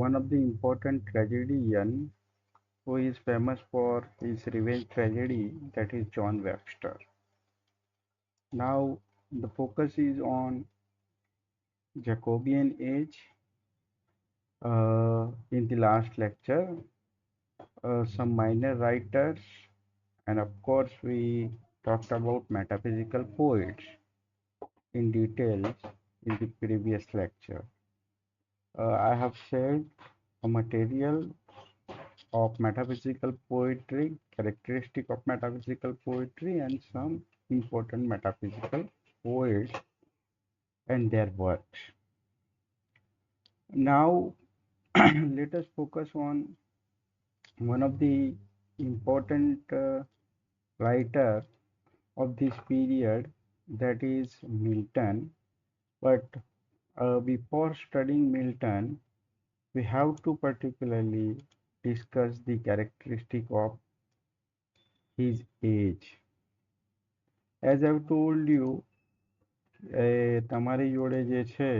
one of the important tragedian who is famous for his revenge tragedy, that is John Webster. Now, the focus is on Jacobean age. In the last lecture, some minor writers, and of course, we talked about metaphysical poets in details in the previous lecture. I have shared a material of metaphysical poetry, characteristic of metaphysical poetry, and some important metaphysical poets and their works. Now, let us focus on one of the important writer of this period, that is Milton. But before studying Milton, we have to particularly discuss the characteristic of his age. As I've told you, તમારી જોડે જે છે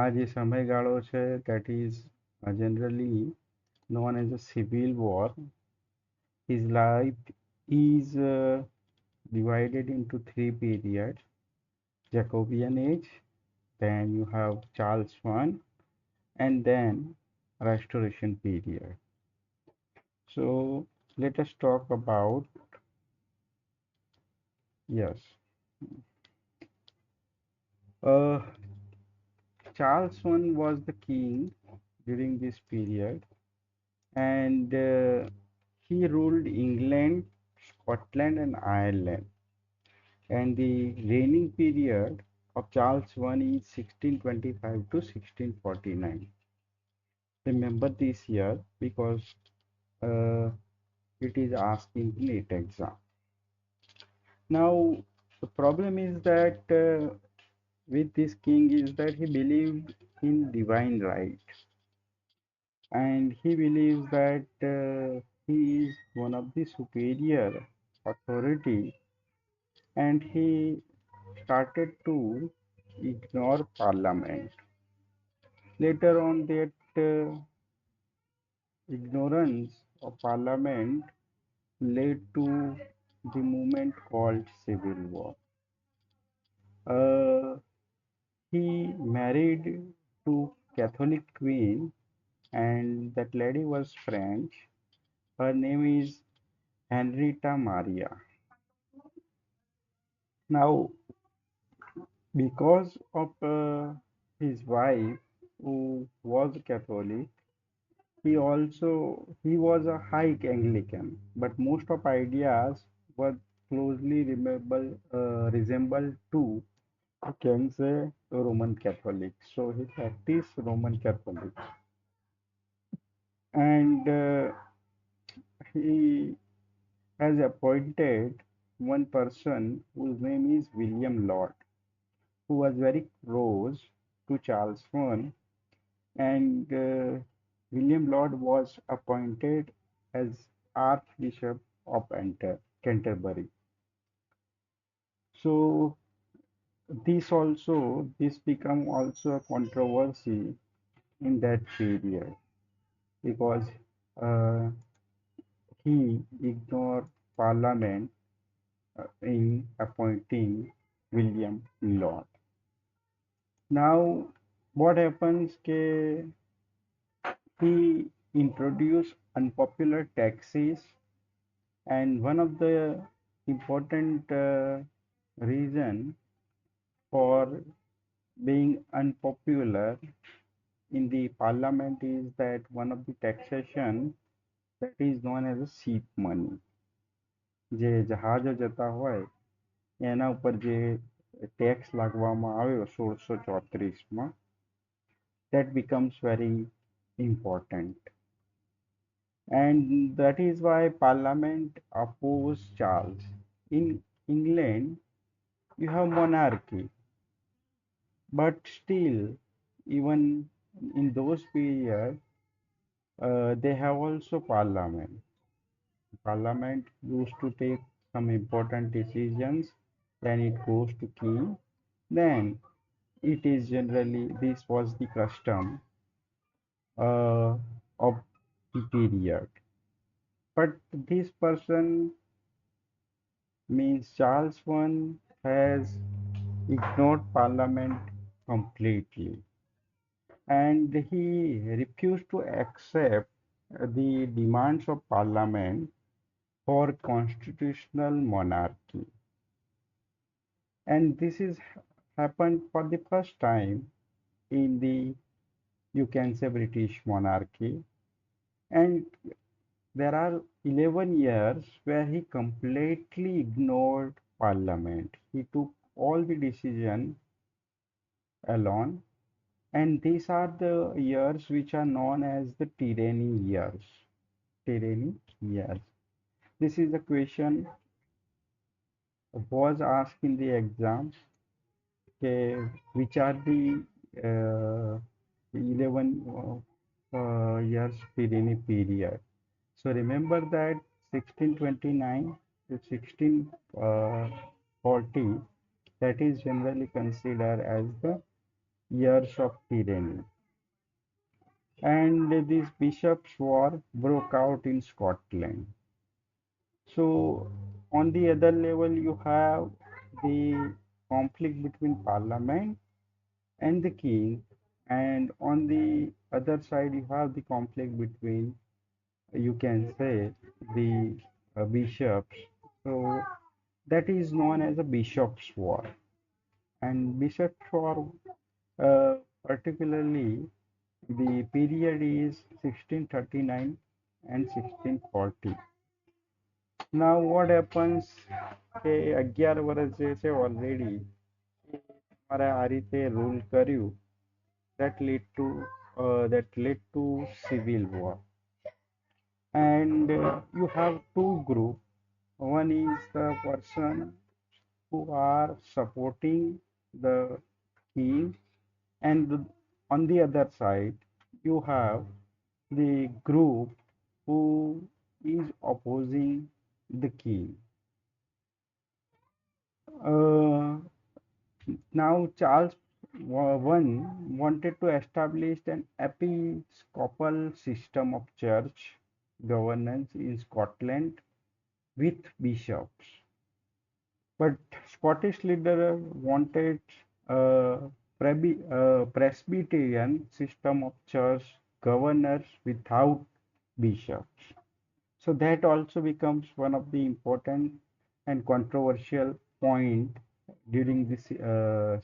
આ જે સમયગાળો છે that is generally known as a civil war. His life is divided into three periods: Jacobean age, then you have Charles I, and then Restoration period. So let us talk about, yes, uh, Charles I was the king during this period, and he ruled England, Scotland, and Ireland. And the reigning period of Charles I is 1625 to 1649. Remember this year because uh, it is asked in the NEET exam. Now, the problem is that with this king is that he believed in divine right, and he believes that he is one of the superior authority, and he started to ignore parliament. Later on, that ignorance of parliament led to the movement called civil war. Uh, he married to Catholic queen, and that lady was French. Her name is Henrietta Maria. Now, because of his wife, who was Catholic, he was a high Anglican, but most of ideas were closely resembled to, you can say, Roman Catholic. So he practiced Roman Catholic, and he has appointed one person whose name is William Laud, who was very close to Charles I, and William Laud was appointed as Archbishop of Canterbury. So this become also a controversy in that period because uh, he ignored Parliament in appointing William Laud. Now, what happens? He introduced unpopular taxes, and one of the important reason for being unpopular in the parliament is that one of the taxation that is known as a ship money. જે જહાજો જતા હોય એના ઉપર જે tax લાગવામાં આવ્યો 1634 that becomes very important, and that is why Parliament opposed Charles. In England, you have monarchy, but still, even in those periods, they have also Parliament. Parliament used to take some important decisions, then it goes to king. Then it is generally this was the custom uh, of the period. But this person means Charles I has ignored Parliament completely, and he refused to accept the demands of Parliament for constitutional monarchy. And this is happened for the first time in the, you can say, British monarchy. And there are 11 years where he completely ignored Parliament. He took all the decision alone. And these are the years which are known as the tyranny years. Tyranny years. This is a question was asked in the exam. Okay, which are the 11 years tyranny period. So remember that 1629 to 1640, that is generally considered as the years of tyranny. And this bishops' war broke out in Scotland. So on the other level, you have the conflict between Parliament and the king, and on the other side, you have the conflict between, you can say, the bishops. So that is known as a bishops' war. And bishops' war, particularly, the period is 1639 and 1640. Now what happens કે 11 વર્ષ જે છે already તમારે આ રીતે rule કર્યું, that lead to civil war. And you have two groups. One is the person who are supporting the king, and on the other side, you have the group who is opposing the king. Uh, Now Charles I wanted to establish an episcopal system of church governance in Scotland with bishops. But Scottish leader wanted a Presbyterian system of church governors without bishops. So that also becomes one of the important and controversial point during this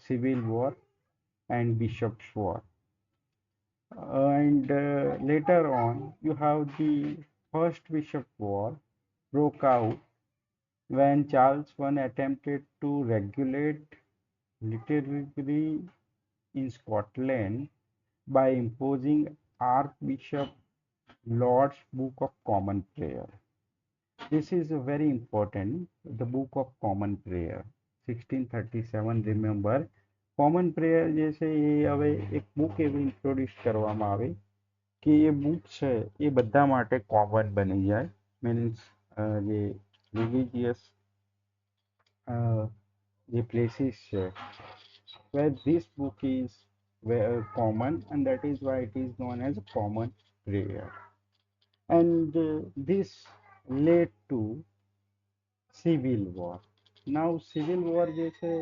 civil war and bishops war. And later on, you have the first bishop war broke out when Charles I attempted to regulate liturgy in Scotland by imposing Archbishop Laud's Book of Common Prayer. This is very important, the Book of Common Prayer, 1637. Remember, common prayer જે છે એ હવે એક book એવી introduce કરવામાં આવે કે એ book છે એ બધા માટે કોમન બની જાય. મીન્સ જે રિલિજિયસ જે પ્લેસીસ છે where this book is common, and that is why it is known as a common prayer. And this led to civil war. Now civil war જે છે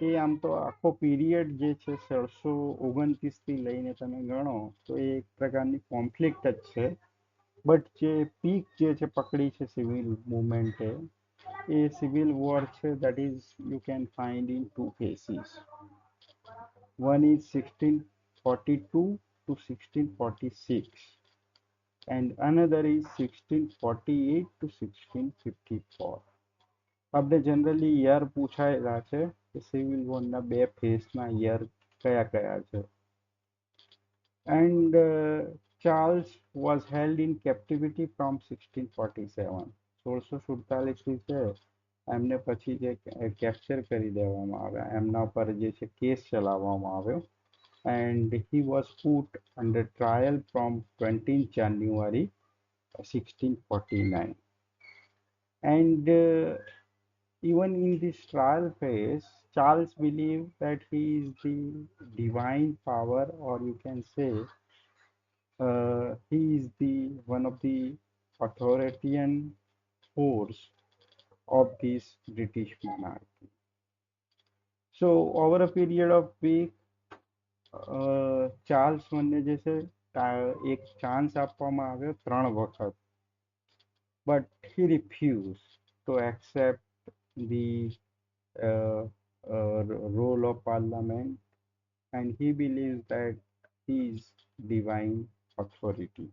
એ આમ તો આખો પીરિયડ જે છે 1729 થી લઈને તમે ગણો તો એ એક પ્રકારની કોન્ફ્લિક્ટ જ છે. બટ જે પીક જે છે પકડી છે સિવિલ મુવમેન્ટે, એ સિવિલ વોર છે that is you can find in two phases. One is 1642 to 1646, and another is 1648 to 1654. આપણે જનરલી યર પૂછાયેલા છે કે સિવિલ વોરના બે ફેઝના યર કયા કયા છે. And Charles was held in captivity from 1647. 1647 છે એમને પછી જે કેપ્ચર કરી દેવામાં આવ્યા, એમના પર જે છે કેસ ચલાવવામાં આવ્યો. And he was put under trial from 20th January 1649. And even in this trial phase, Charles believed that he is the divine power, or you can say he is the one of the authoritarian force of this British monarchy. So over a period of week, Charles વનને જે છે એક chance આપવામાં આવ્યો 3 વખત, but he refused to accept the uh, role of parliament, and he believes that he is divine authority.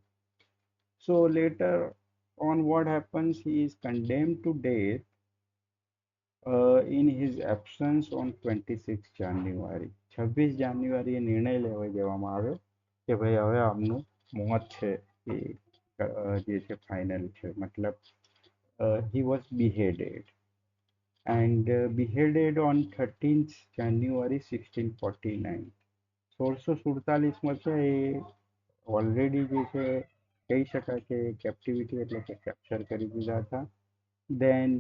So later on, what happens? He is condemned to death in his absence on 26 January. 26 જાન્યુઆરીએ નિર્ણય લેવા દેવામાં આવ્યો કે ભાઈ હવે આમનું મોત છે એ જે છે ફાઇનલ છે, મતલબ he was beheaded, and beheaded on 13th January 1649. 1647માં છે એ ઓલરેડી જે છે કહી શકાય કે કેપ્ટિવિટી એટલે કે કેપ્ચર કરી દીધા હતા. દેન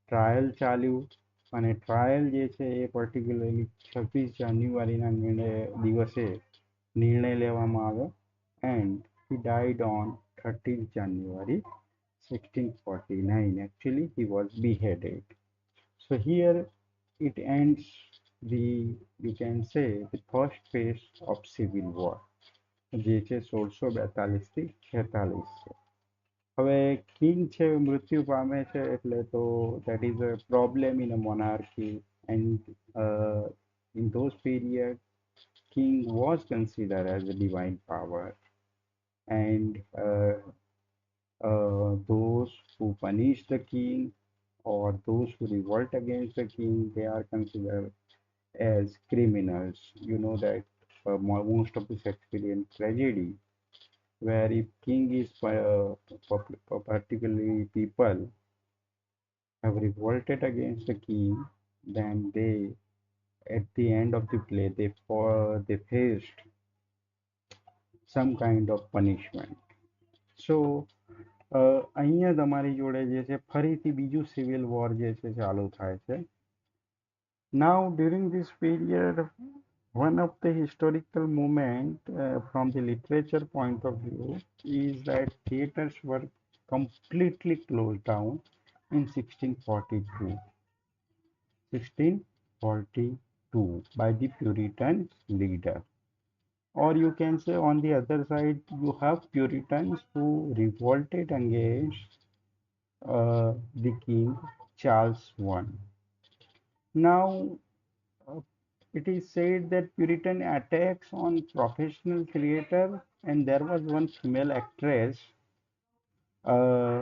ટ્રાયલ ચાલ્યું, અને ટ્રાયલ જે છે એ પર્ટિક્યુલરલી 26 જાન્યુઆરીના દિવસે નિર્ણય લેવામાં આવ્યો, and he died on 13th January 1649. Actually, he was beheaded. So here it ends the, you can say, the first phase of civil war, જે છે 1642 થી 46 છે. હવે કિંગ છે મૃત્યુ પામે છે એટલે તો that is a problem in a monarchy, and in those periods king was considered as a divine power, and those who punish the king or those who revolt against the king, they are considered as criminals. You know that most of the Shakespearean tragedy, where if king is particularly people have revolted against the king, then they, at the end of the play, they faced some kind of punishment. So અહીંયા તમારી જોડે જે છે ફરીથી બીજું civil war જે છે ચાલુ થાય છે. Now during this period, one of the historical moment from the literature point of view is that theaters were completely closed down in 1642 by the Puritan leader. Or you can say on the other side, you have Puritans who revolted against the King Charles I. Now, it is said that Puritan attacks on professional theatre, and there was one female actress, uh,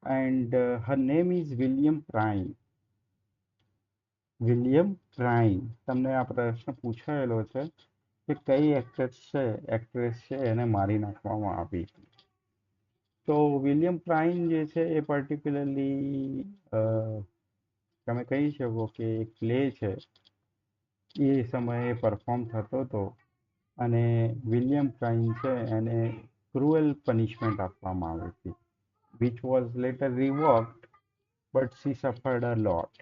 and her name is William Prime. William prime. તમને આ પ્રશ્ન પૂછાયેલો છે કે કઈ actress છે એને મારી નાખવામાં આવી. તો વિલિયમ પ્રાઇમ જે છે એ પર્ટિક્યુલરલી તમે કહી શકો કે એક પ્લે છે એ સમયે પરફોર્મ થતો હતો, અને વિલિયમ પ્રાઇમ છે એને ક્રુઅલ પનિશમેન્ટ આપવામાં આવી હતી, which was later revoked, but she suffered a lot.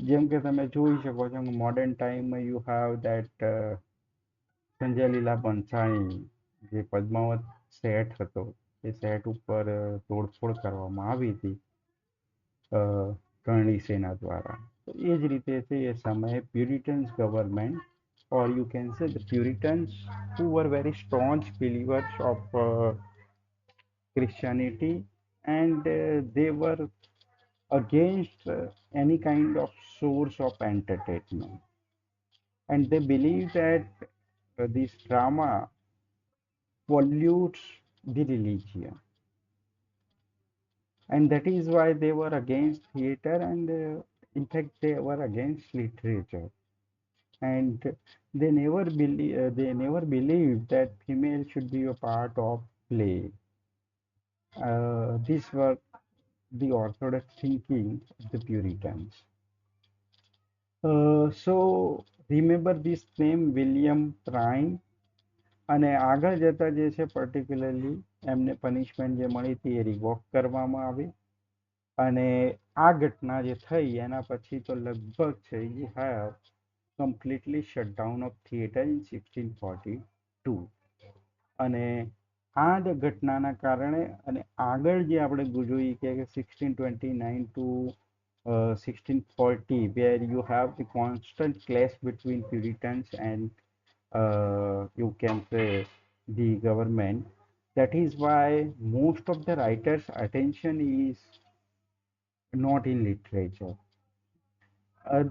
જેમ કે તમે જોઈ શકો છો મોડર્ન ટાઈમમાં યુ હેવ દેટ સંજય લીલા ભંસાળી, જે પદ્માવત સેટ હતો એ સેટ ઉપર તોડફોડ કરવામાં આવી હતી કરણી સેના દ્વારા. તો એ જ રીતે છે એ સમયે પ્યુરિટન્સ government, or you can say the Puritans, who were very staunch believers of Christianity, and they were against any kind of source of entertainment, and they believe that this drama pollutes the religion, and that is why they were against theater, and in fact they were against literature, and they never believed that female should be a part of play. These were the orthodox thinking of the Puritans. So remember this name William Prime, અને આગળ જતા જે છે particularly એમને punishment જે મળી હતી એ revoke કરવામાં આવી, અને આ ઘટના જે થઈ એના પછી તો લગભગ છે you have completely shut down of theatre in 1642. અને આ જ ઘટનાના કારણે અને આગળ જે આપણે જોઈએ કે 1629 to 1640, where you have the constant clash between Puritans and you can say the government. That is why most of the writers' attention is not in literature. Uh,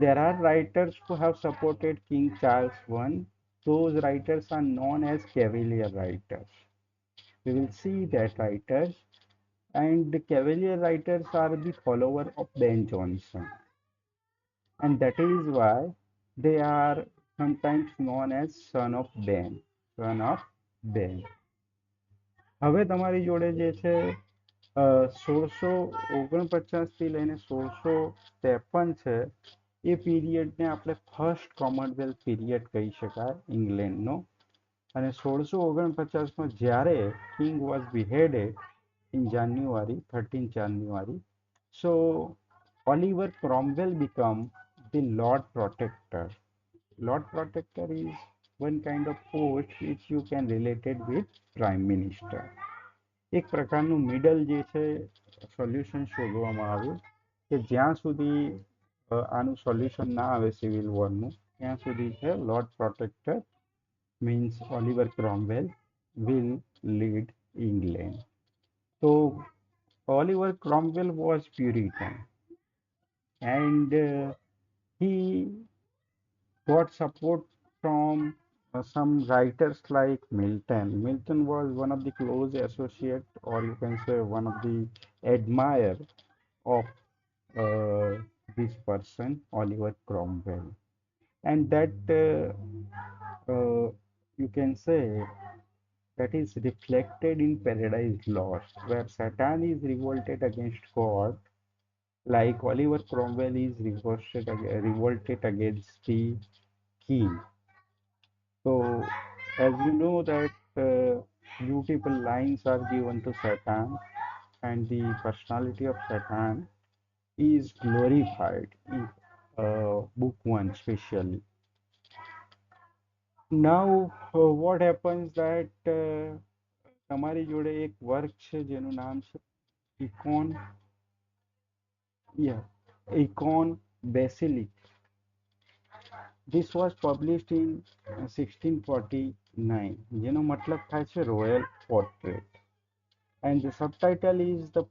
there are writers who have supported King Charles I. Those writers are known as Cavalier writers. We will see that writers, and the Cavalier writers are the follower of Ben Jonson, and that is why they are sometimes known as son of Ben. Son of Ben. હવે તમારી જોડે જે છે 1649 થી લઈને 1653 છે, એ પીરિયડને આપણે first Commonwealth period કહી શકાય ઇંગ્લેન્ડનો. અને 1649માં જ્યારે king was beheaded in January, 13th January. So Oliver Cromwell became the Lord Protector. Lord Protector is one kind of post which you can relate it with Prime Minister. એક પ્રકારનું middle જે છે solution શોધવામાં આવ્યું કે જ્યાં સુધી આનું સોલ્યુશન ના આવે સિવિલ વોરનું, ત્યાં સુધી છે lord protector means Oliver Cromwell will lead England. So Oliver Cromwell was Puritan, and he got support from some writers like Milton. Milton was one of the close associate, or you can say one of the admirer of uh, this person, Oliver Cromwell, and that you can say that is reflected in Paradise Lost, where Satan is revolted against God, like Oliver Cromwell is revolted against the king. So, as you know that beautiful lines are given to Satan, and the personality of Satan is glorified in book one especially. Now, what happens that તમારી જોડે એક work છે જેનું નામ છે ઇકોન, ઇકોન બેસિલિક. This was published in 1649, જેનો મતલબ થાય છે royal portrait, and the subtitle is the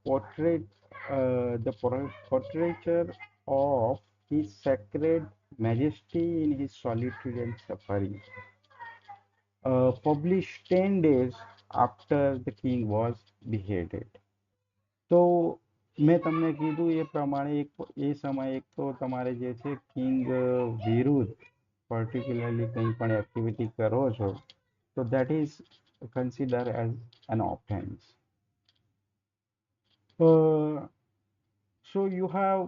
portraiture of his sacred majesty in his solitude and suffering, published 10 days after the king was beheaded. તો મેં તમને કીધું એ પ્રમાણે એ સમયે એક તો તમારે જે છે કિંગ વિરુદ્ધ પર્ટિક્યુલરલી કંઈ પણ એક્ટિવિટી કરો છો તો that is consider as an offence. So you have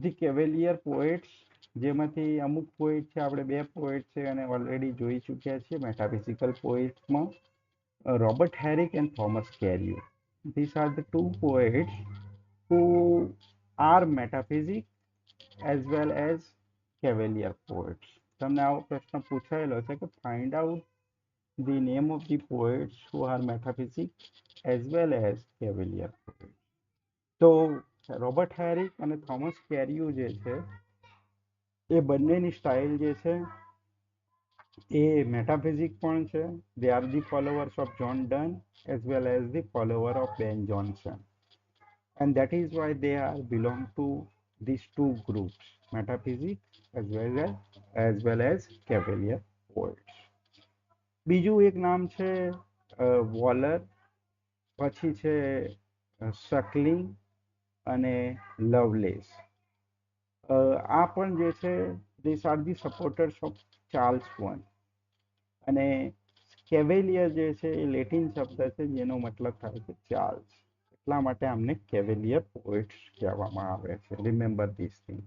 the cavalier poets, જેમાંથી અમુક પોએટ છે, આપણે બે પોએટ છે અને ઓલરેડી જોઈ ચૂક્યા છીએ મેટાફિઝિકલ પોએટ્સમાં, Robert Herrick and Thomas Carew. These are the two poets who are metaphysics as well as cavalier poets. તમને આવો પ્રશ્ન પૂછાયેલો છે કે find out the name of the poets who are metaphysics as well as cavalier poets. તો Robert હેરિક અને Thomas કેરિયુ જે છે એ બંનેની સ્ટાઇલ જે છે એ મેટાફિઝિક પણ છે. They are the followers of John Donne as well as the follower of Ben Jonson, and that is why they are belong to these two groups, metaphysics as well as cavalier poets. બીજું એક નામ છે વોલર, પછી છે શકલિંગ અને Lovelace. આ પણ જે છે these are the supporters of Charles one. અને કેવેલિયર જે છે એ લેટિન શબ્દ છે જેનો મતલબ થાય છે ચાર્લ્સ, એટલા માટે આમને કેવેલિયર પોએટ્સ કહેવામાં આવે છે. Remember this thing.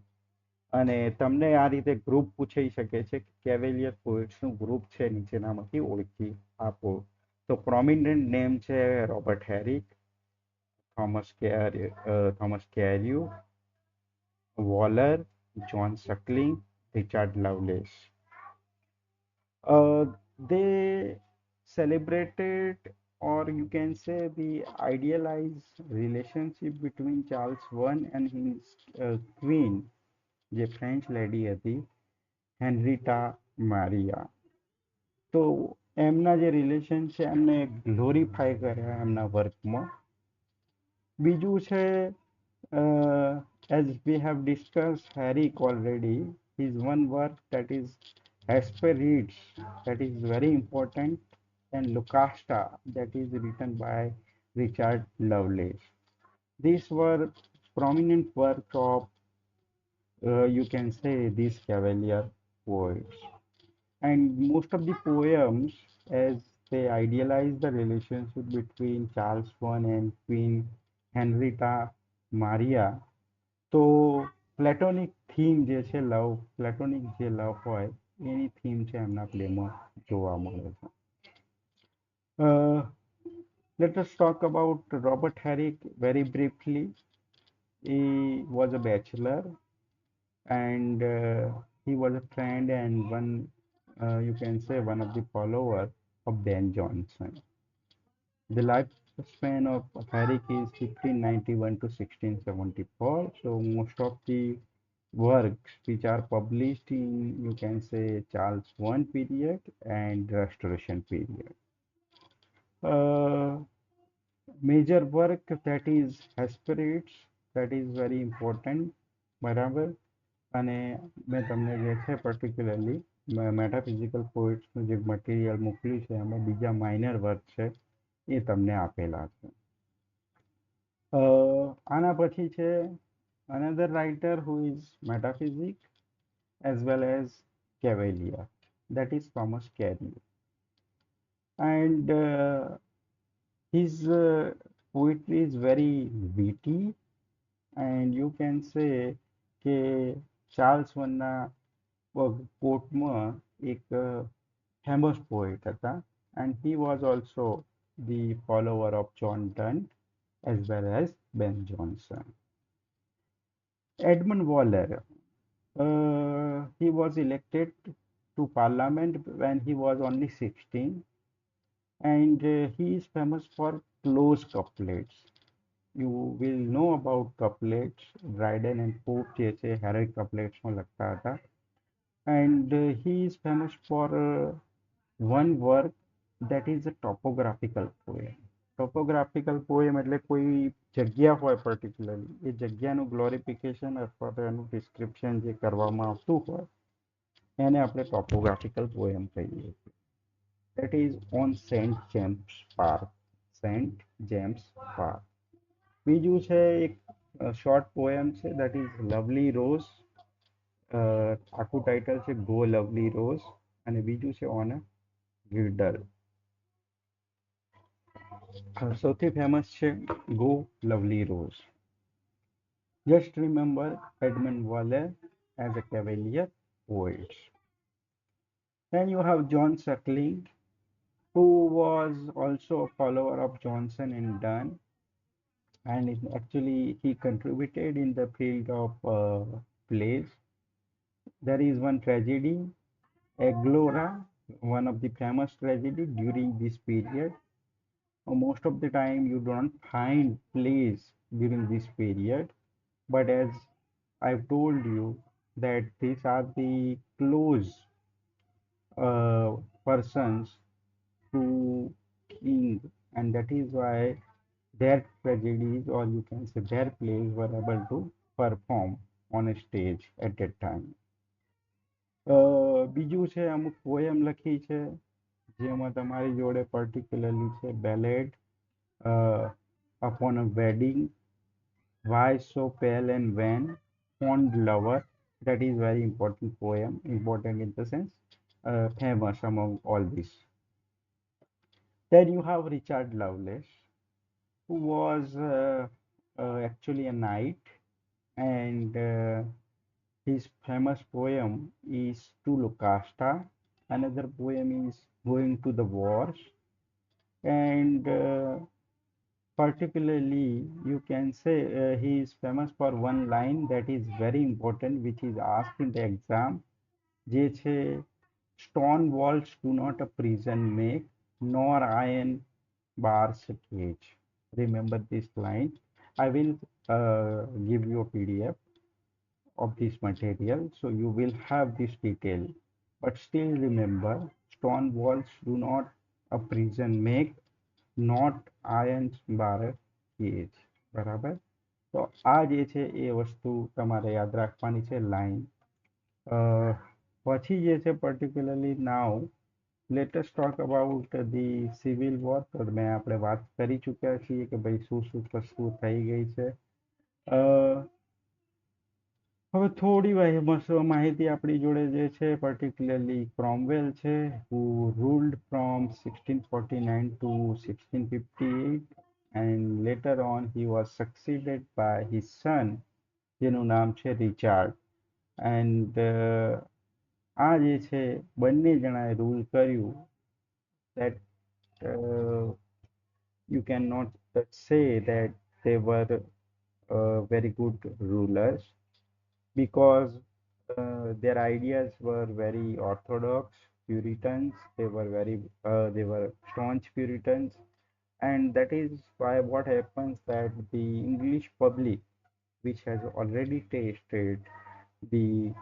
અને તમને આ રીતે ગ્રુપ પૂછાઈ શકે છે કે કેવેલિયર પોએટ્સનું ગ્રુપ છે નીચેનામાંથી ઓળખી આપો. તો પ્રોમિનન્ટ નેમ છે Robert Herrick, Thomas Carew, Waller, John Suckling, Richard Lovelace. They celebrated, or you can say the idealized relationship between Charles I and his queen, જે ફ્રેન્ચ લેડી હતી હેનરીટા મારિયા. તો એમના જે રિલેશન છે એમને ગ્લોરીફાઈ કર્યા એમના વર્કમાં. બીજું છે, as we have discussed Herrick already, his one work that is Hesperides, that is very important, and Lucasta, that is written by Richard Lovelace. These were prominent works of, you can say, these Cavalier poets. And most of the poems, as they idealize the relationship between Charles I and Queen Henrietta Maria, તો platonic theme જે છે લવ, platonic જે લવ હોય એની theme છે એમના પ્લેમાં જોવા મળે છે. Let us talk about Robert Herrick very briefly. He was a bachelor, and he was a friend and one, you can say, one of the followers of Ben Jonson. The lifespan of Herrick is 1591 to 1674. So most of the works which are published in, you can say, Charles I period and Restoration period. Major work that is Hesperides, that is very important, બરાબર. અને મેં તમને જે છે particularly મેટાફિઝિકલ પોઇટ્સનું જે material મોકલ્યું છે એમાં બીજા માઇનર વર્ક છે એ તમને આપેલા છે. આના પછી છે another writer who is metaphysics as well as Cavalier, that is Thomas Carey. And his poetry is very witty, and you can say કે ચાર્લ્સ વનના કોર્ટમાં એક ફેમસ પોએટ હતા, and he was also the follower of John Donne as well as Ben Jonson. Edmund Waller, he was elected to parliament when he was only 16, and he is famous for close couplets. You will know about couplets. Dryden and Pope જે છે heroic coupletsમાં લખતા હતા. And he is famous for one work that is a topographical poem. Topographical poem એટલે કોઈ જગ્યા હોય particularly, એ જગ્યાનું ગ્લોરિફિકેશન અથવા તો એનું ડિસ્ક્રિપ્શન જે કરવામાં આવતું હોય એને આપણે ટોપોગ્રાફિકલ પોએમ કહીએ છીએ. That is on St. James Park. St. James Park. બીજું છે એક શોર્ટ પોએમ છે, that is Lovely Rose. આખું ટાઇટલ છે ગો લવલી રોઝ, અને બીજું છે ઓન અ ગિર્ડલ. સૌથી ફેમસ છે go lovely rose. Just remember Edmund Waller as a Cavalier poet. Then you have John Suckling, who was also a follower of Johnson and Donne, and actually he contributed in the field of plays. There is one tragedy, Aglora, one of the famous tragedy during this period. Most of the time you don't find plays during this period, but as I've told you that these are the close persons to king, and that is why their tragedies, or you can say their plays, were able to perform on a stage at that time. બીજું છે અમુક poem લખી છે જેમાં તમારી જોડે particularly છે બેલેડ upon a wedding, why so pale and wan, fond lover, that is very important poem, important in the sense famous among all this. Then you have Richard Lovelace, who was actually a knight, and his famous poem is To Lucasta. Another poem is Going to the Wars. And particularly, you can say he is famous for one line that is very important, which is asked in the exam. જે છે, stone walls do not a prison make, nor iron bars cage. Remember this line. I will give you a PDF of this material, so you will have this detail. But still remember, stone walls do not a prison make, not iron bar cage. બરાબર. તો આ જે છે એ વસ્તુ તમારે યાદ રાખવાની છે લાઈન. પછી જે છે particularly now let us talk about the civil war. તો મેં આપણે વાત કરી ચૂક્યા છીએ કે ભાઈ શું શું વસ્તુ થઈ ગઈ છે. હવે થોડી માહિતી આપણી જોડે જે છે પર્ટિક્યુલરલી ક્રોમવેલ છે, who ruled from 1649 to 1658, and later on he was succeeded by his son જેનું નામ છે રિચાર્ડ. એન્ડ આ જે છે બંને જણાએ રૂલ કર્યું. that you cannot say that they were very good rulers, because their ideas were very orthodox Puritans. They were staunch Puritans, and that is why what happens that the English public, which has already tasted the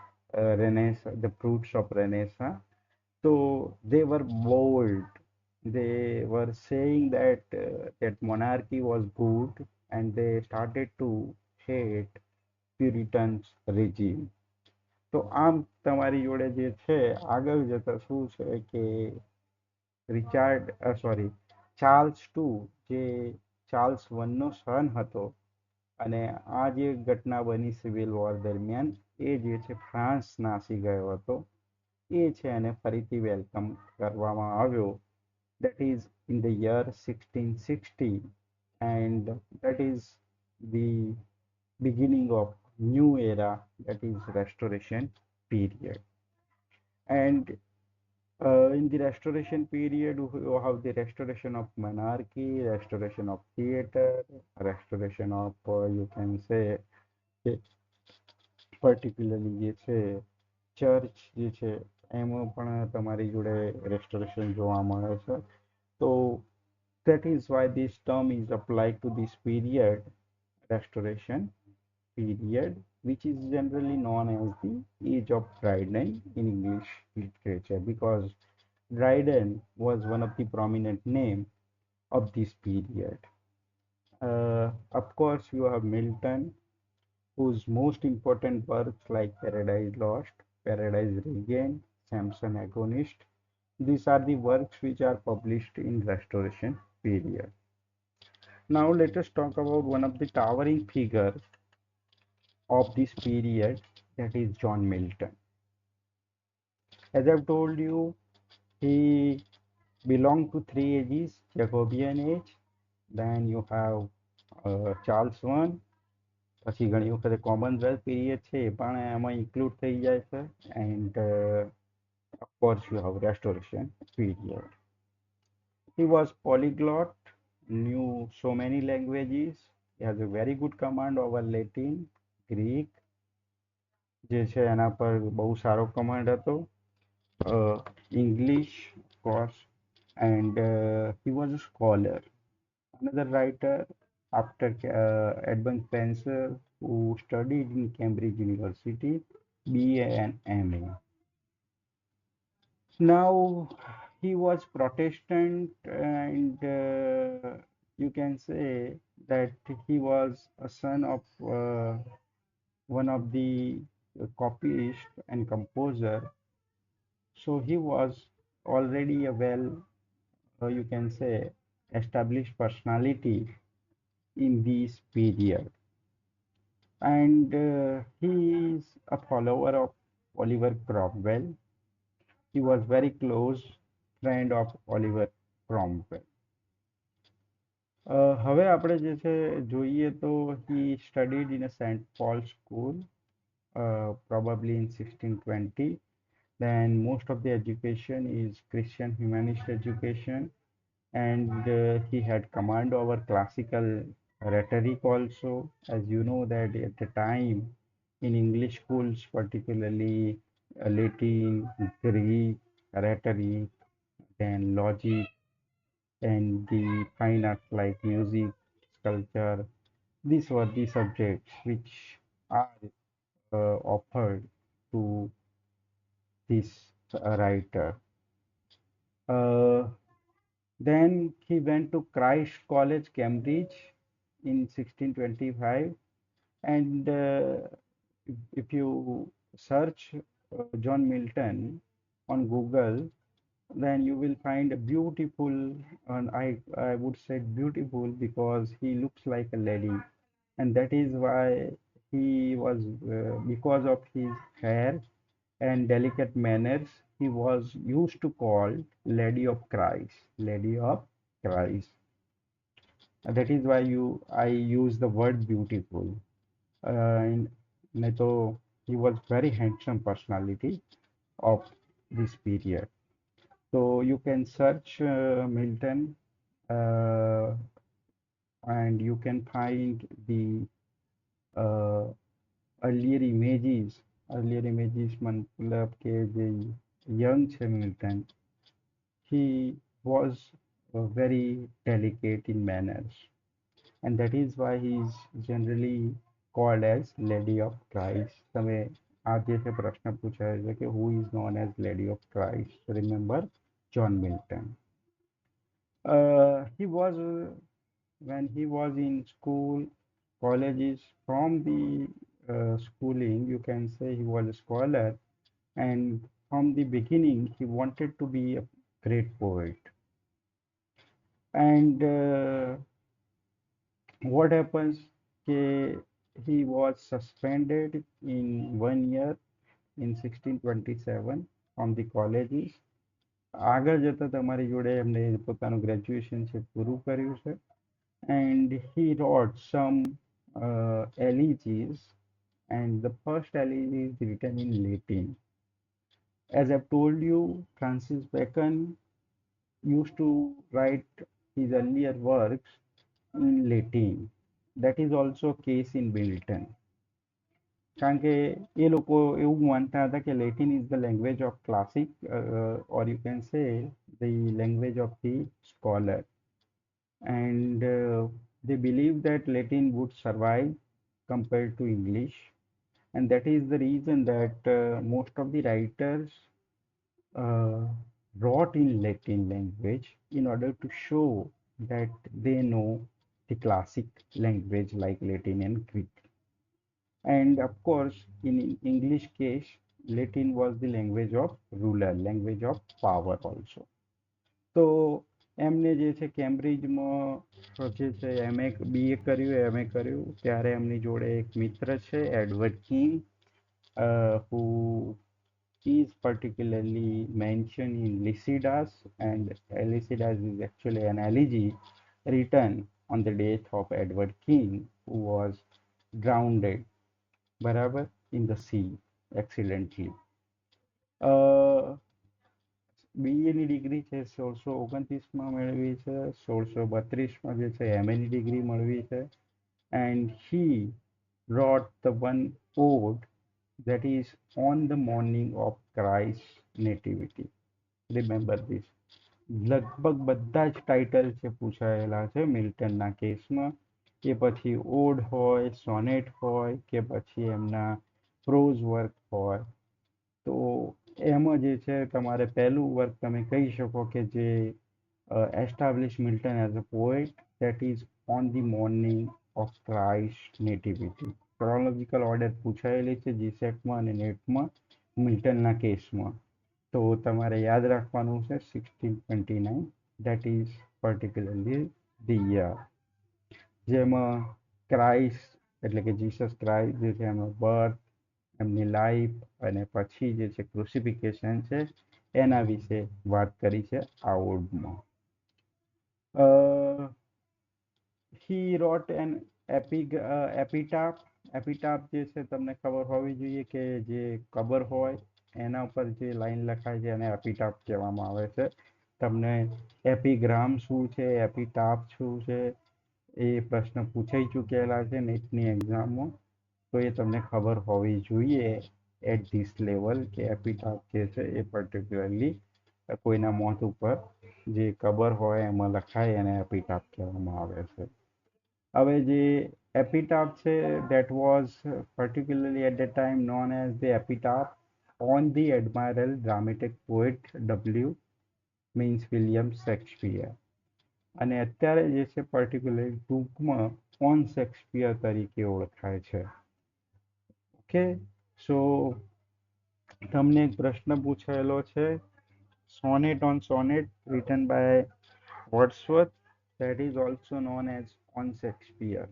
Renaissance, the fruits of Renaissance, so they were bold. They were saying that that monarchy was good, and they started to hate Puritans regime. તો આમ તમારી જોડે જે છે આગળ જતા શું છે કે ચાર્લ્સ ટુ, જે ચાર્લ્સ વનનો સન હતો, અને આ જે ઘટના બની સિવિલ વોર દરમિયાન એ જે છે ફ્રાન્સ નાસી ગયો હતો, એ છે એને ફરીથી વેલકમ કરવામાં આવ્યો. that is in the year 1660, and that is the beginning of new era, that is restoration period. And in the restoration period you have the restoration of monarchy, restoration of theater, restoration of you can say particularly જે છે church જે છે એમાં પણ તમારી જોડે restoration જોવા મળે છે. તો that is why this term is applied to this period, restoration period, which is generally known as the age of Dryden in English literature, because Dryden was one of the prominent name of this period. Of course, you have Milton, whose most important works like Paradise Lost, Paradise Regained, Samson Agonist, these are the works which are published in Restoration period. Now let us talk about one of the towering figures of this period, that is John Milton. As I've told you, he belonged to three ages: Jacobean age, then you have Charles I, પછી ઘણી વખતે Commonwealth period છે એ પણ એમાં include થઈ જાય છે, and of course you have restoration period. He was polyglot, knew so many languages. He has a very good command over Latin, Greek, જે છે એના પર બહુ સારો કમાન્ડ હતો, English of course, and he was a scholar. Another writer after Edmund Spencer, who studied in Cambridge University, BA and MA. Now he was Protestant, and you can say that he was a son of one of the copyist and composer. So he was already a well, you can say, established personality in this period. And he is a follower of Oliver Cromwell. He was very close friend of Oliver Cromwell. હવે આપણે જે છે જોઈએ તો he studied in a St. Paul's school, probably in 1620. Then most of the education is Christian humanist education, and he had command over classical rhetoric also. As you know that at the time in English schools, particularly Latin, Greek, rhetoric, then logic, and the fine arts like music, sculpture. These were the subjects which are offered to this writer. Uh, then he went to Christ College, Cambridge in 1625. And if you search John Milton on Google, then you will find a beautiful, and I would say beautiful because he looks like a lady, and that is why he was because of his hair and delicate manners, he was used to call Lady of Christ, Lady of Christ. That is why you I use the word beautiful. And नहीं तो he was very handsome personality of this period. So you can search Milton uh, and you can find the uh, earlier images. Earlier images मतलब के जो young છે Milton, he was very delicate in manners, and that is why he is generally called as Lady of Christ. તમે આજે से प्रश्न पूछा है कि who is known as Lady of Christ? Remember John Milton. He was when he was in school, colleges, from the schooling, you can say he was a scholar, and from the beginning, he wanted to be a great poet. And what happens? He was suspended in 1 year in 1627 from the colleges. આગળ જતા તમારી જોડે એમને પોતાનું graduation છે પૂરું કર્યું છે. And he wrote some elegies, and the first elegy is written in Latin. As I've told you, Francis Bacon used to write his earlier works in Latin. That is also case in Milton. કારણ કે એ લોકો એવું માનતા હતા કે Latin is the language of classic or you can say the language of the scholar. And they believe that Latin would survive compared to English, and that is the reason that most of the writers uh, wrote in Latin language in order to show that they know the classic language like Latin and Greek. And of course, in English case, Latin was the language of ruler, language of power also. તો એમને જે છે કેમ્બ્રિજમાં જે છે MA BA કર્યું MA કર્યું ત્યારે એમની જોડે એક મિત્ર છે Edward king who is particularly mentioned in Lycidas, and Lycidas is actually an elegy written on the death of Edward King, who was drowned બરાબર in the sea accidentally. બીએની ડિગ્રી છે 1629માં મેળવી છે. 1632માં જે છે એમએની ડિગ્રી મળવી છે. And he wrote the one ode that is on the morning of Christ's nativity. Remember this. લગભગ બધા જ ટાઇટલ છે પૂછાયેલા છે મિલ્ટનના કેસમાં, કે પછી ઓડ હોય, સોનેટ હોય, કે પછી એમના પ્રોઝ વર્ક હોય. તો એમાં જે છે તમારે પહેલું વર્ક તમે કહી શકો કે જે establish Milton as a poet, that is on the morning of Christ nativity. Chronological order પૂછાયેલી છે જીસેટમાં અને નેટમાં મિલ્ટનના કેસમાં. તો તમારે યાદ રાખવાનું છે 1629, that is particularly the year જેમાં ક્રાઇસ્ટ એટલે કે જીસસ ક્રાઇસ્ટ જે છે એમનો બર્થ, એમની લાઈફ અને પછી જે છે ક્રુસિફિકેશન છે એના વિશે વાત કરી છે આ ઓડમાં. he wrote an epitaph. એપિટાપ જે છે તમને ખબર હોવી જોઈએ કે જે કબર હોય એના ઉપર જે લાઈન લખાય છે એને એપિટાપ કહેવામાં આવે છે. તમને એપિગ્રામ શું છે, એપિટાપ શું છે, એ પ્રશ્ન પૂછાઈ ચૂકેલા છે નેટની એક્ઝામમાં, તો એ તમને ખબર હોવી જોઈએ એટ ધીસ લેવલ કે એપિટાપ જે છે એ પર્ટિક્યુલરલી કોઈના મોત ઉપર જે કબર હોય એમાં લખાય એને એપિટાફ કહેવામાં આવે છે. હવે જે એપિટાફ છે that was particularly at that time known as the epitaph on the admiral dramatic poet W means William Shakespeare, અને અત્યારે જે છે પર્ટિક્યુલરલી ટૂંકમાં ઓન શેક્સપિયર તરીકે ઓળખાય છે. ઓકે, સો તમને એક પ્રશ્ન પૂછાયેલો છે, sonnet on sonnet written by Wordsworth, that is also known as on Shakespeare.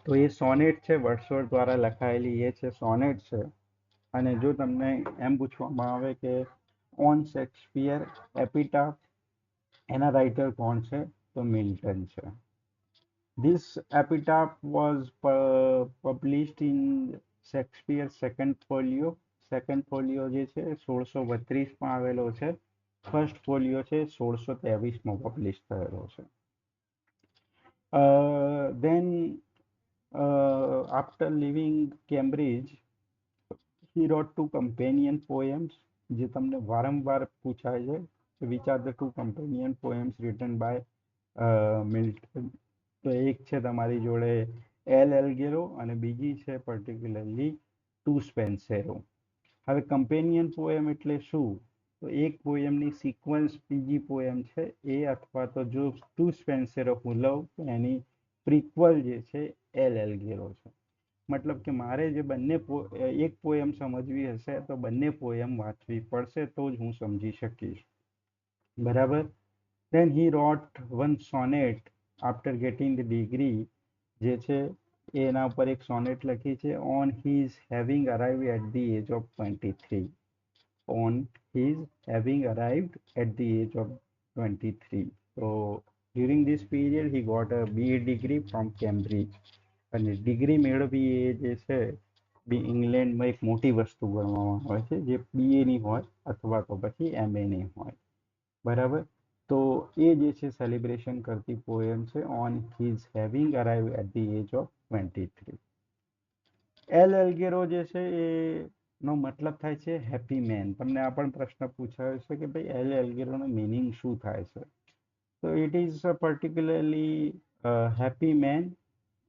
તો એ સોનેટ છે વર્ડસવર્થ દ્વારા લખાયેલી એ છે સોનેટ છે. અને જો તમને એમ પૂછવામાં આવે કે ઓન શેક્સપિયર એપિટાફ એના રાઇટર કોણ છે, તો મિલ્ટન છે. This epitaph was published in Shakespeare's second folio. Second folio જે છે 1632માં આવેલો છે. ફર્સ્ટ ફોલિયો છે 1623માં પબ્લિશ થયેલો છે. Then after leaving Cambridge, he wrote two companion poems, જે તમને વારંવાર પૂછાય છે, which are the two companion poems written by Milton. તો એક છે તમારી જોડે એલ એલ્ગેરો અને બીજી છે પર્ટિક્યુલરલી ટુ સ્પેન્સેરો. હવે કમ્પેનિયન પોએમ એટલે શું, તો એક પોએમની સિક્વન્સ બીજી પોએમ છે એ, અથવા તો જો ટુ સ્પેન્સેરો હું લઉં તો એની પ્રિક્વલ જે છે એલ એલ્ગેરો છે. મતલબ કે મારે જે બંને એક પોએમ સમજવી હશે તો બંને પોએમ વાંચવી પડશે તો જ હું સમજી શકીશ. બરાબર. Then he wrote one sonnet after getting the degree, જે છે એના ઉપર એક સોનેટ લખી છે on his having arrived at the age of 23. On his having arrived at the age of 23. So during this period he got a BA degree from Cambridge. અને degree મેળવવી એ જે છે ઇંગ્લેન્ડમાં એક મોટી વસ્તુ ગણવામાં આવે છે, જે BA ની હોય અથવા તો પછી MA ની હોય. બરાબર. તો એ જે છે સેલિબ્રેશન કરતી પોએમ છે on his having arrive at the age of 23. L'Allegro જે છે એ નો મતલબ થાય છે હેપી મેન. તમને આ પણ પ્રશ્ન પૂછાયો છે કે ભાઈ એલ એલ્ગેરોનો મિનિંગ શું થાય છે, તો it is particularly happy man,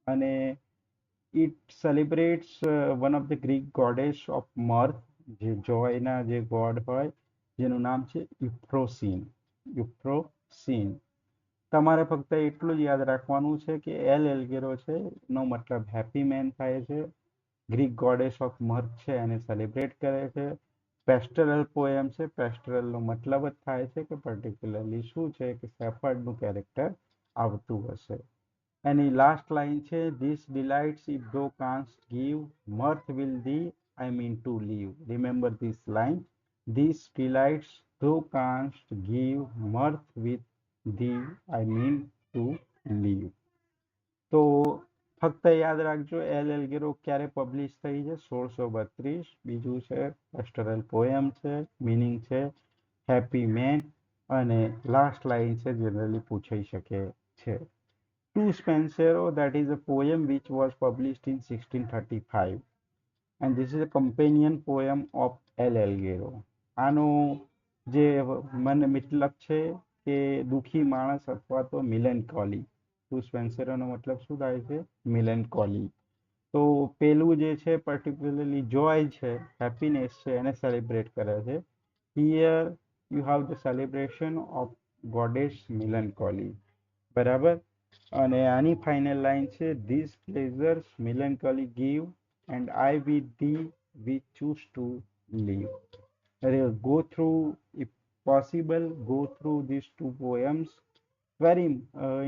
અને it celebrates one of the Greek goddess of mirth, જે જોયના જે ગોડ હોય જેનું નામ છે યુફ્રોસીન. યુફ્રોસીન. તમારે ફક્ત એટલું જ યાદ રાખવાનું છે કે એલ એલ્ગેરો છે નો મતલબ હેપી મેન થાય છે, ગ્રીક ગોડેસ ઓફ મર્થ છે એને સેલિબ્રેટ કરે છે. પેસ્ટરલ પોએમ છે, પેસ્ટરલનો મતલબ જ થાય છે કે પર્ટિક્યુલરલી શું છે કે શેફર્ડનું કેરેક્ટર આવતું હશે. એની લાસ્ટ લાઈન છે these delights if thou canst give mirth will thee I mean to live. Remember this line, these delights thou canst give mirth with thee I mean to live. તો ફક્ત યાદ રાખજો L એલ્ગેરો ક્યારે publish થઈ છે, 1632. બીજું છે પેસ્ટરલ પોએમ છે, મિનિંગ છે હેપી મેન, અને લાસ્ટ લાઈન છે જનરલી પૂછાઈ શકે છે. Il that is a poem which was published in 1635, and this is a companion poem of L'Allegro. આનો જે મને મતલબ છે કે દુઃખી માણસ અથવા તો મિલનકોલી. ટુ સ્પેન્સેરોનો મતલબ શું થાય છે, મિલનકોલી. તો પેલું જે છે પર્ટિક્યુલરલી જોય છે, હેપીનેસ છે, એને સેલિબ્રેટ કરે છે. Here you have the celebration of goddess melancholy. બરાબર. અને આની ફાઇનલ લાઈન છે these pleasures melancholy give and I with thee we choose to live. Go through, if possible, go through these two poems. Very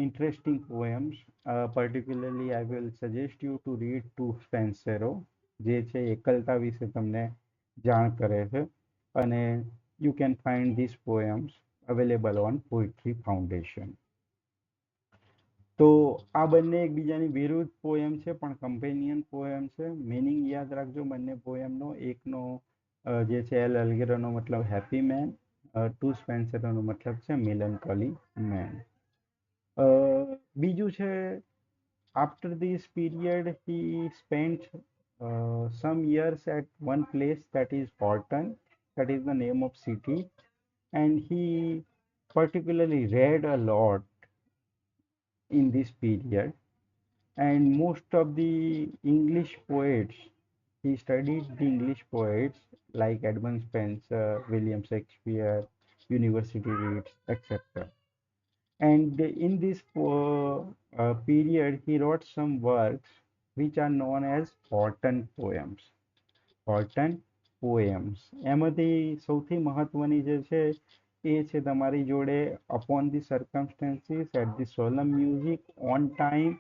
interesting poems. Particularly, I will suggest you to read To SpencerO, જે છે એકલતા વિશે તમને જાણ કરે છે. અને you can find these poems available on Poetry Foundation. તો આ બંને એકબીજાની વિરુદ્ધ પોએમ છે પણ કમ્પેનિયન પોએમ છે. મિનિંગ યાદ રાખજો બંને પોએમનો. એકનો જે છે એલ એલ્ગેરોનો મતલબ હેપી મેન, ટુ સ્પેન્સરનો મતલબ છે મિલનકોલી મેન. બીજું છે after this period he spent some years at one place that is Horton, that is the name of city, and he particularly read a lot in this period. And most of the English poets, he studied the English poets like Edmund Spenser, William Shakespeare, University Reads, etc. And in this period, he wrote some works which are known as Horton poems. Horton poems. એમાંથી સૌથી મહત્વની જે છે એ છે તમારી જોડે upon the circumstances at the solemn music on time,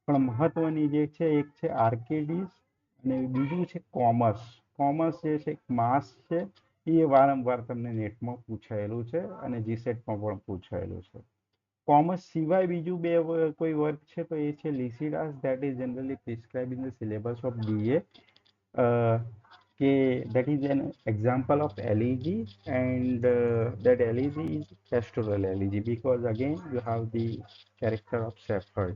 પણ મહત્વની જે છે એક છે આર્કેડીસ અને બીજું છે કોમર્સ. કોમર્સ જે છે એક માસ છે, એ વારંવાર તમને નેટમાં પૂછાયેલું છે અને જીસેટમાં પણ પૂછાયેલું છે. કોમર્સ સિવાય બીજું બે કોઈ વર્ક છે તો એ છે Lycidas, that is generally prescribe in the syllabus of BA. કે that is an example of elegy, and that elegy is pastoral elegy because again you have the character of shepherd.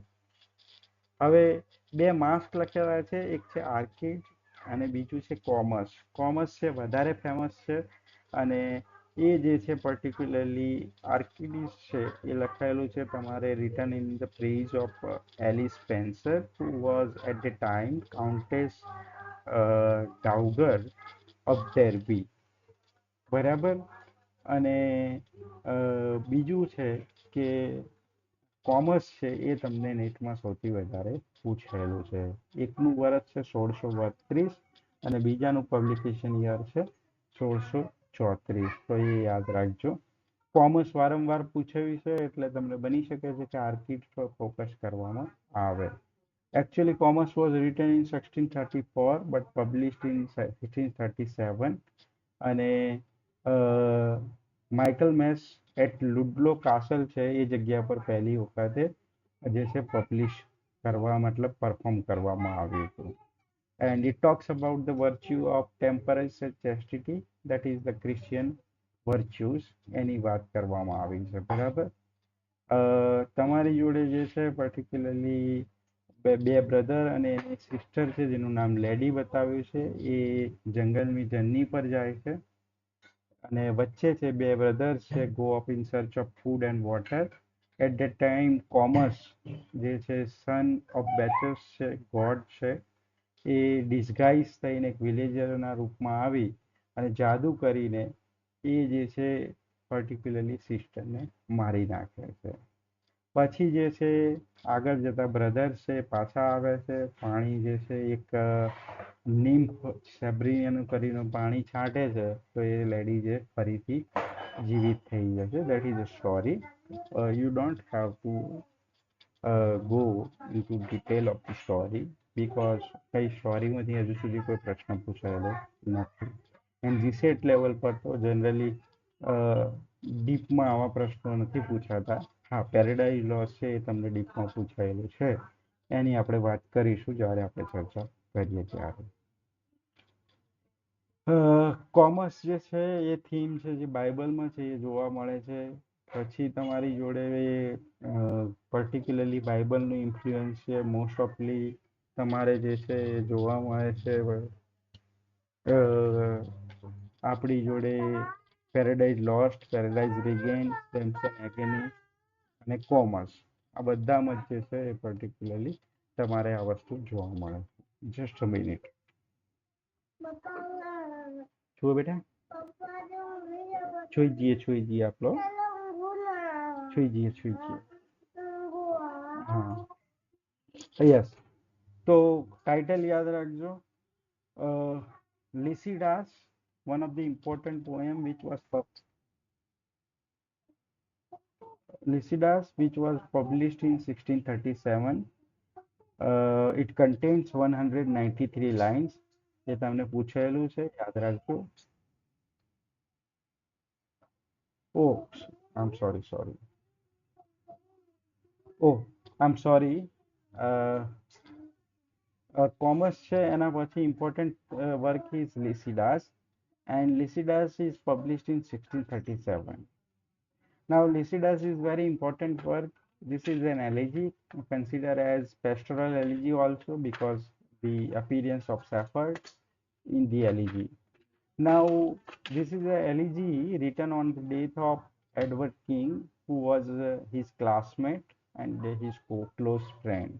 હવે બે mask લખેલા છે, એક છે આર્કિડ અને બીજું છે કોમર્સ. કોમર્સ છે વધારે ફેમસ છે અને એ જે છે પર્ટિક્યુલરલી આર્કિડિસ છે એ લખાયેલું છે તમારે written in the praise of Alice Spencer who was at the time countess dowager of Derby. બરાબર. અને બીજું છે કે કોમર્સ છે એ તમને નેટમાં સૌથી વધારે પૂછાયેલું છે. એકનું વર્ષ છે 1632 અને બીજાનું પબ્લિકેશન યર છે 1634, તો એ યાદ રાખજો. કોમર્સ વારંવાર પૂછાયું છે એટલે તમને બની શકે છે કે આર્કિડ પર ફોકસ કરવામાં આવે. Actually, commerce was written in 1634 but published in 1637. અને માઇકલ મેસ એટ લુડલો કાસલ છે એ જગ્યા પર પહેલી વખતે જે છે પબ્લિશ કરવા મતલબ પરફોર્મ કરવામાં આવ્યું હતું. And it talks about the virtue of temperance and chastity, that is the Christian virtues, એની વાત કરવામાં આવી છે. બરાબર. તમારી જોડે જે છે પર્ટિક્યુલરલી બે બ્રધર અને એની સિસ્ટર છે જેનું નામ લેડી બતાવ્યું છે, એ જંગલની જર્ની પર જાય છે અને વચ્ચે છે બે બ્રધર્સ છે go up in search of food and water. At the time commerce જે છે સન ઓફ બેચસ છે, ગોડ છે, એ ડિસગાઇઝ થઈને એક વિલેજરના રૂપમાં આવી અને જાદુ કરીને એ જે છે પર્ટિક્યુલરલી સિસ્ટરને મારી નાખે છે. પછી જે છે આગળ જતા બ્રધર્સ છે પાછા આવે છે, પાણી જે છે એક નિમ્ફ સેબ્રિયન કરીને પાણી છાંટે છે તો એ લેડી જે ફરીથી જીવિત થઈ જશે. That is a story. You don't have to go into detail of the story because કઈ સ્ટોરીમાંથી હજુ સુધી કોઈ પ્રશ્ન પૂછાયેલો નથી. એન્ડ જીસેટ લેવલ પર તો જનરલી ડીપમાં આવા પ્રશ્નો નથી પૂછાતા. હા, પેરેડાઇઝ લોસ છે એ તમને ડીપમાં પૂછાયેલું છે, એની આપણે વાત કરીશું જ્યારે આપણે ચર્ચા કરીએ ત્યારે. કોમર્સ જે છે એ થીમ છે જે બાઇબલમાં છે એ જોવા મળે છે. પછી તમારી જોડે પર્ટિક્યુલરલી બાઇબલનું ઇન્ફ્લુઅન્સ છે મોસ્ટ ઓફલી તમારે જે છે એ જોવા મળે છે આપણી જોડે paradise lost, paradise regain, Samson એગેની અને કોમર્સ. આ બધામાં જે છે એ પર્ટિક્યુલરલી તમારે આ વસ્તુ જોવા મળે. Just a minute. જુઓ બેટા, છોઈ જઈએ આપ લો, છોઈ જઈએ. હા, યસ. તો ટાઇટલ યાદ રાખજો. Lycidas, one of the important poem which was Lycidas, which was published in 1637. It contains 193 lines. એ તમને પૂછાયેલું છે, યાદ રાખજો. O I am sorry. O I am sorry. Comus છે એના પછી important work is Lycidas, and Lycidas is published in 1637. Now, Lycidas is very important work. This is an elegy, considered as pastoral elegy also because the appearance of Safford in the LEG. Now, this is a LEG written on the death of Edward King, who was his classmate and his close friend.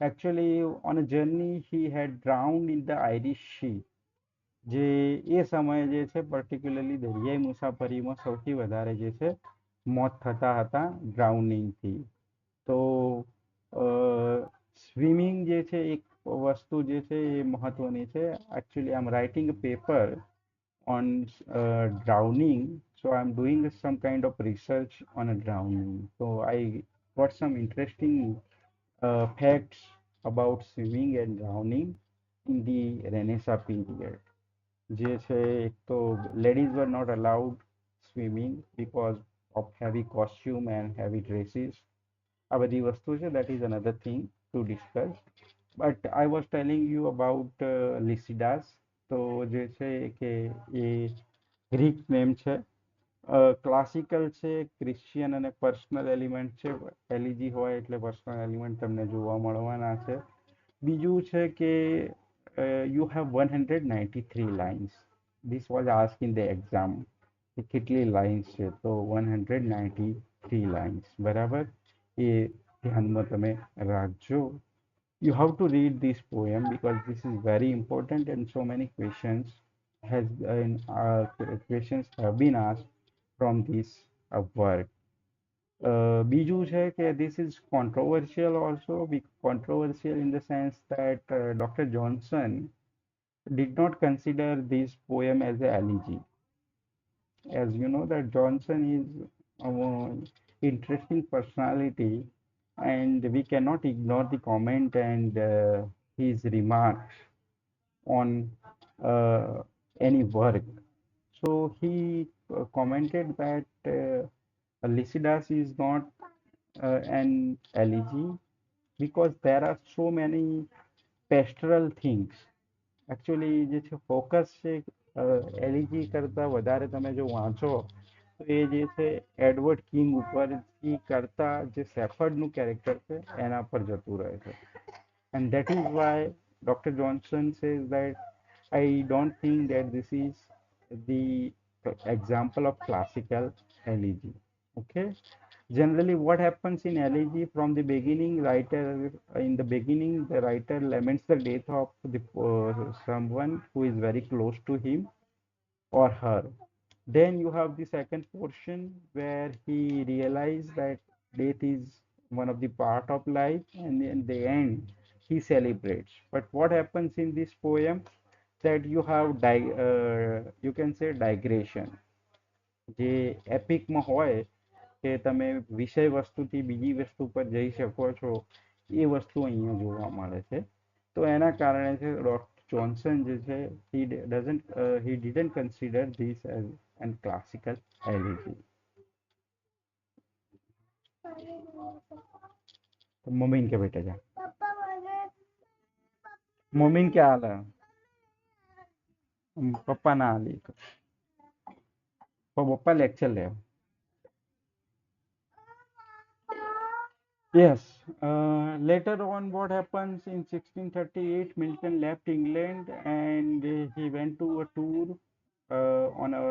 Actually, on a journey, he had drowned in the Irish Sea. જે એ સમયે જે છે particularly દરિયાઈ મુસાફરીમાં સૌથી વધારે જે છે મોત થતા હતા ડ્રાઉનિંગથી. તો સ્વિમિંગ જે છે એક વસ્તુ જે છે એ મહત્વની છે. Actually I M writing a paper on drowning. So I'm doing some kind of research on a drowning. So I got some interesting facts about swimming and drowning in the Renaissance period. જે છે એક તો ladies were not allowed swimming because of heavy costume and heavy dresses. આ બધી વસ્તુ છે, that is another thing to discuss. But I was telling you about Lycidas. તો જે છે કે એ ગ્રીક નેમ છે, ક્લાસિકલ છે, ક્રિશ્ચિયન અને પર્સનલ એલિમેન્ટ છે. એલઈજી હોય એટલે પર્સનલ એલિમેન્ટ તમને જોવા મળવાના છે. બીજું છે કે you have 193 lines. This was asked in the exam. કેટલી લાઇન્સ છે? તો 193 લાઇન્સ, બરાબર? એ ધ્યાનમાં તમે રાખજો. You have to read this poem because this is very important and so many questions have been asked from this work. બીજું છે કે this is controversial also. Controversial in the sense that Dr. Johnson did not consider this poem as a elegy. As you know that Johnson is an interesting personality, and we cannot ignore the comment and his remarks on any work. So he commented that Lycidas is not an elegy because there are so many pastoral things. Actually, જે છે focus છે એલઈજી કરતા વધારે તમે જો વાંચો તો એ જે છે એડવર્ડ કિંગ ઉપરથી કરતા જે સેફર્ડનું કેરેક્ટર છે એના પર જતું રહે છે. And that is why Dr. Johnson says that I don't think that this is the example of classical elegy. Okay. Generally, what happens in elegy from the beginning, in the beginning, the writer laments the death of someone who is very close to him or her. Then you have the second portion where he realizes that death is one of the part of life, and in the end, he celebrates. But what happens in this poem? That you have you can say digression. જે એપિકમાં હોય કે તમે વિષય વસ્તુથી બીજી વસ્તુ પર જઈ શકો છો, એ વસ્તુ અહીંયા જોવા મળે છે. તો એના કારણે છે ડોક્ટર જોન્સન જે છે he didn't consider this as an classical elegy. તો મમ્મીને કે બેટા જા, મમ્મીને કે હાલ પપ્પા ના હાલી પપ્પા લેક્ચર લે. Yes. Later on, what happens in 1638, Milton left England and he went to a tour on a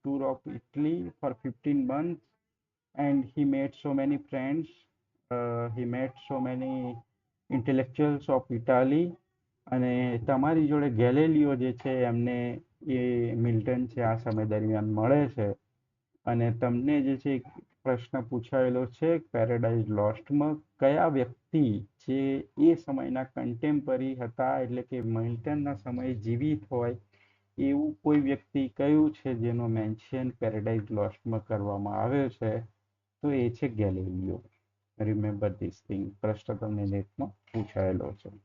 tour of Italy for 15 months, and he made so many friends. He met so many intellectuals of Italy. અને તમારી જોડે Galileo જે છે એમને એ Milton છે આ સમય દરમિયાન મળે છે. અને તમને જે છે પ્રશ્ન પૂછાયેલો છે પેરેડાઇઝ લોસ્ટમાં કયા વ્યક્તિ જે એ સમયના કન્ટેમ્પરરી હતા, એટલે કે મિલ્ટનના સમયે જીવિત હોય એવું કોઈ વ્યક્તિ કયું છે જેનો મેન્શન પેરેડાઇઝ લોસ્ટમાં કરવામાં આવ્યો છે? તો એ છે ગેલેલિયો. Remember this thing. પ્રશ્ન તમને નેટમાં પૂછાયેલો છે.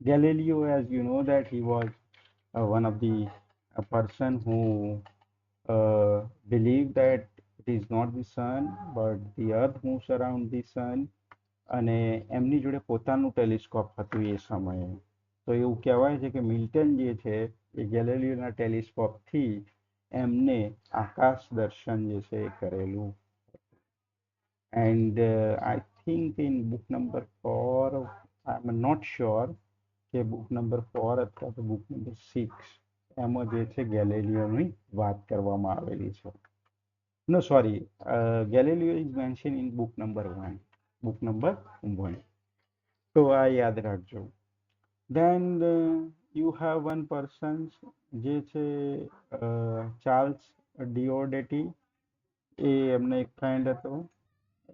Galileo, as you know, that he was one of the person who believed that it is not the sun but the earth moves around the sun. અને એમની જોડે પોતાનું ટેલિસ્કોપ હતું એ સમયે. તો એવું કહેવાય છે કે મિલ્ટન જે છે એ ગેલેલિયોના ટેલિસ્કોપથી એમને આકાશ દર્શન જે છે એ કરેલું. And I think in book number 4, I'm not sure, કે બુક નંબર 4 અથવા તો બુક નંબર 6 એમાં જે છે ગેલેલિયોની વાત કરવામાં આવેલી છે. No sorry, Galileo is mention in book number 1, book number 1. તો આ યાદ રાખજો. Then you have one person જે છે ચાર્લ્સ ડિઓડેટી. એ એમનો એક ફ્રેન્ડ હતો.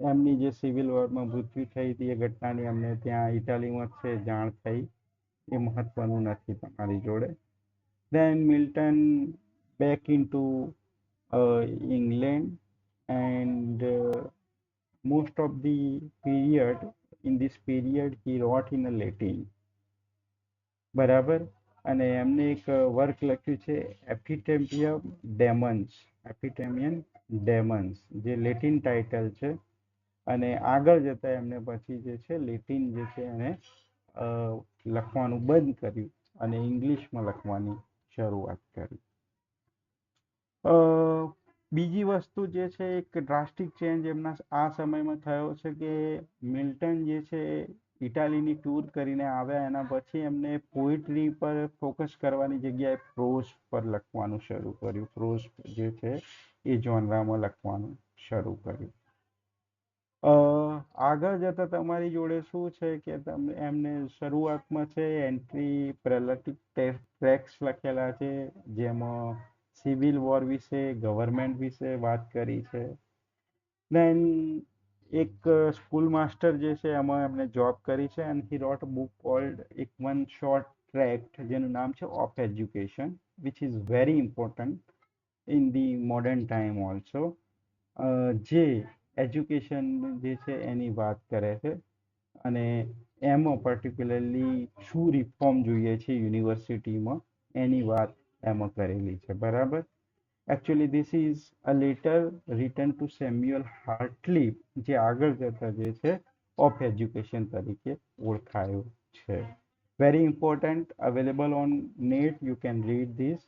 એમની જે સિવિલ વોરમાં મૃત્યુ થઈ હતી એ ઘટનાની અમને ત્યાં ઇટાલીમાં છે જાણ થઈ. એ મહત્વનું નથી તમારી જોડે. Then Milton back into England, and most of the period, in this period he wrote in a Latin. બરાબર. અને એમને એક વર્ક લખ્યું છે એપિટેમિયમ ડેમન્સ, એપિટેમિયમ ડેમન્સ, જે લેટિન ટાઇટલ છે. અને આગળ જતા એમને પછી જે છે લેટિન જે છે એને લખવાનું બંધ કર્યું અને ઇંગ્લિશમાં લખવાની શરૂઆત કરી. બીજી વસ્તુ જે છે એક ડ્રાસ્ટિક ચેન્જ એમના આ સમયમાં થયો છે કે મિલ્ટન જે છે ઇટાલીની ટૂર કરીને આવ્યા એના પછી એમને પોઇટ્રી પર ફોકસ કરવાની જગ્યાએ પ્રોઝ પર લખવાનું શરૂ કર્યું. પ્રોઝ જે છે એ જોનરામાં લખવાનું શરૂ કર્યું. આગળ જતા તમારી જોડે શું છે કે તમે એમને શરૂઆતમાં છે એન્ટ્રી પ્રેલેટિક ટ્રેક્સ લખેલા છે, જેમાં સિવિલ વોર વિશે, ગવર્મેન્ટ વિશે વાત કરી છે. દેન એક સ્કૂલ માસ્ટર જે છે એમાં એમને જોબ કરી છે and he wrote book called એક વન શોર્ટ ટ્રેક્ટ જેનું નામ છે of education, which is very important in the modern time also. જે એજ્યુકેશન જે છે એની વાત કરે છે અને એમાં પર્ટિક્યુલરલી શું રિફોર્મ જોઈએ છે યુનિવર્સિટીમાં એની વાત એમાં કરેલી છે. બરાબર. Actually, this is a letter written to Samuel Hartley, જે આગળ જતા જે છે ઓફ એજ્યુકેશન તરીકે ઓળખાયું છે. Very important, available on net, you can read this.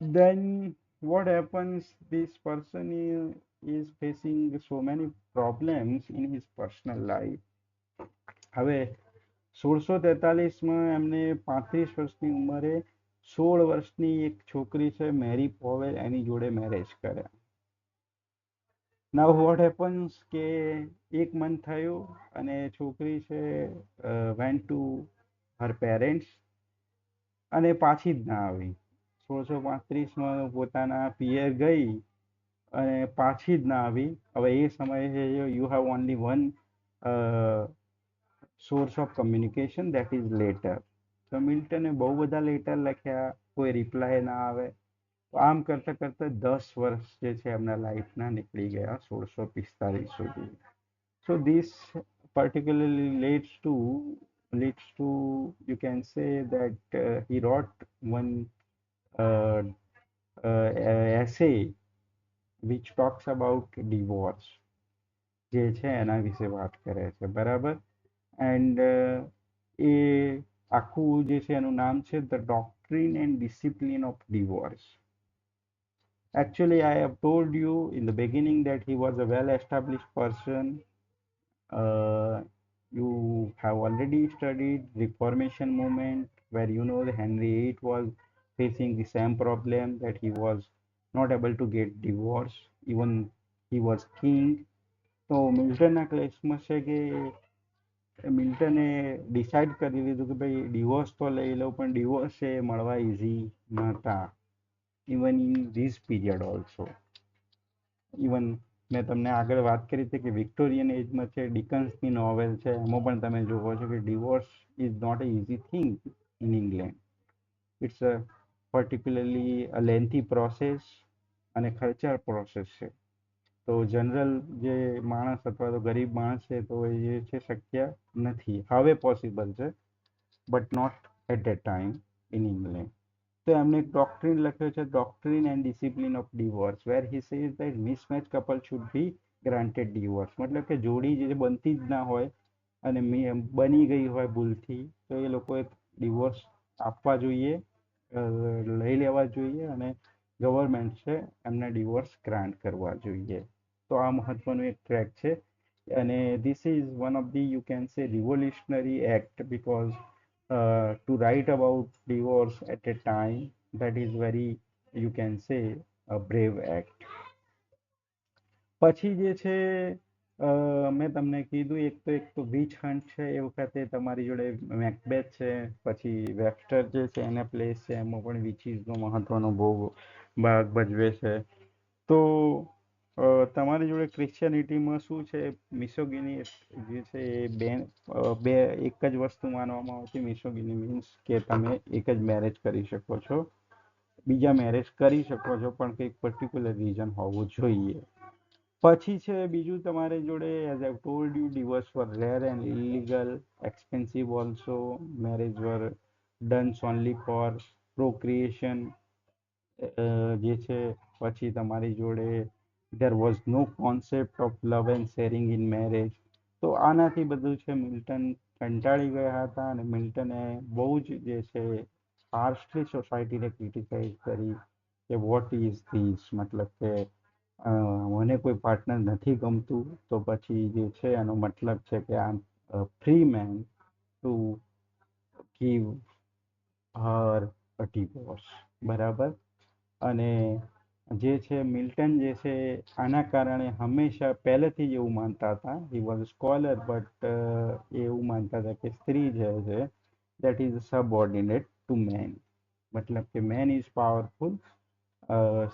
Then what happens, this person is facing so many problems in his personal life. હવે 1643માં એમને 35 વર્ષની ઉંમરે 16 વર્ષની એક છોકરી છે મેરી પોવેલ, એની જોડે મેરેજ કર્યા. નાઉ વોટ હેપન્સ કે એક મંથ થયું અને છોકરી છે વેન્ટ ટુ હર પેરેન્ટ્સ અને પાછી જ ના આવી. 1635માં પોતાના પિયર ગઈ અને પાછી જ ના આવી. હવે એ સમયે you have only one source of communication, that is letter. તો મિલ્ટને બહુ બધા લેટર લખ્યા, કોઈ રિપ્લાય ના આવે. તો આમ કરતા કરતા 10 વર્ષ જે છે એમના લાઈફના નીકળી ગયા 1645 સુધી. So this particularly leads to you can say that he wrote one uh, essay which talks about divorce, જે છે એના વિશે વાત કરે છે. બરાબર. એન્ડ એ આખું જે છે એનું નામ છે the ડોક્ટ્રીન and discipline of divorce. Actually, I have told you in the beginning that he was a well-established person. You have already studied Reformation movement, where you know that Henry VIII was facing the same problem, that he was not able to get divorce, even he was king. તો મિલ્ટનના કેસમાં છે કે મિલ્ટને decide કરી લીધું કે ભાઈ divorce તો લઈ લઉં, પણ ડિવોર્સ એ મળવા ઇઝી નહોતા, even in this period also. Even મેં તમને આગળ વાત કરી હતી કે વિક્ટોરિયન એજમાં છે ડિકન્સની નોવેલ છે, એમાં પણ તમે જોવો છો કે divorce is not a easy thing in England. It's a particularly a lengthy process અને ખર્ચાળ પ્રોસેસ છે. તો જનરલ જે માણસ અથવા તો ગરીબ માણસ છે તો એ જે છે શક્ય નથી. હવે પોસિબલ છે but not at that time in England. તો એમને એક ડોક્ટ્રીન લખ્યો છે doctrine and discipline of divorce, where he says that mismatch couple should be granted divorce. મતલબ કે જોડી જે બનતી જ ના હોય અને બની ગઈ હોય ભૂલથી, તો એ લોકોએ ડિવોર્સ આપવા જોઈએ, લઈ લેવા જોઈએ અને ગવર્મેન્ટ છે એમને ડિવોર્સ ગ્રાન્ટ કરવા જોઈએ. તો આ મહત્વનું એક ટ્રેક છે અને this is one of the you can say revolutionary act, because to write about divorce at a time that is very, you can say, a brave act. પછી જે છે મેં તમને કીધું એક તો વીચ હન્ટ છે એ વખતે તમારી જોડે મેકબેથ છે, પછી વેબસ્ટર જે છે એના પ્લેસ છે એમાં પણ વિચીસનો મહત્વનો ભાગ ભજવે છે. તો તમારી જોડે ક્રિશ્ચિયનિટીમાં શું છે, મિસોગિની જે છે એ બે એક જ વસ્તુ માનવામાં આવતી. મિસોગિની મીન્સ કે તમે એક જ મેરેજ કરી શકો છો, બીજા મેરેજ કરી શકો છો, પણ કંઈક પર્ટિક્યુલર રીઝન હોવું જોઈએ. પછી છે બીજું તમારી જોડે, as I told you, divorce were rare and illegal, expensive also, marriage were done only for procreation જે છે. પછી તમારી જોડે there was no concept of love and sharing in marriage. તો આનાથી બધું છે મિલ્ટન કંટાળી ગયા હતા, અને મિલ્ટને બહુ જ જે છે હાર્શલી સોસાયટીને ક્રિટિસાઇઝ કરી કે વોટ ઇઝ ધીસ, મતલબ કે મને કોઈ પાર્ટનર નથી ગમતું, તો પછી જે છે એનો મતલબ છે કે I am free man to give her a divorce. બરાબર. અને જે છે મિલ્ટન જે છે આના કારણે હંમેશા પહેલેથી જ એવું માનતા હતા, હી વોઝ સ્કોલર, બટ એવું માનતા હતા કે સ્ત્રી જે છે that is subordinate to man. મતલબ કે મેન ઇઝ પાવરફુલ,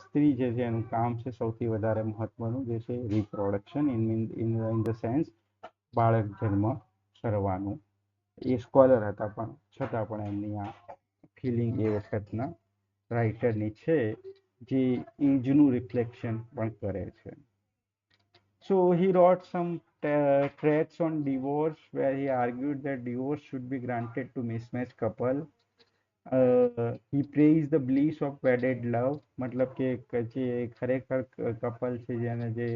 સ્ત્રી જે છે એનું કામ છે સૌથી વધારે મહત્વનું જે છે રિપ્રોડક્શન, ઇન ધ સેન્સ બાળક જન્મ કરવાનું. એ સ્કોલર હતા પણ છતાં પણ એમની આ ફિલિંગ એ વખતના રાઇટરની છે, જે એજનું રિફ્લેક્શન પણ કરે છે. So he wrote some tracts on divorce where he argued that divorce should be granted to mismatched couple. He praised the bliss of wedded love, મતલબ કે જે ખરેખર કપલ છે જેને જે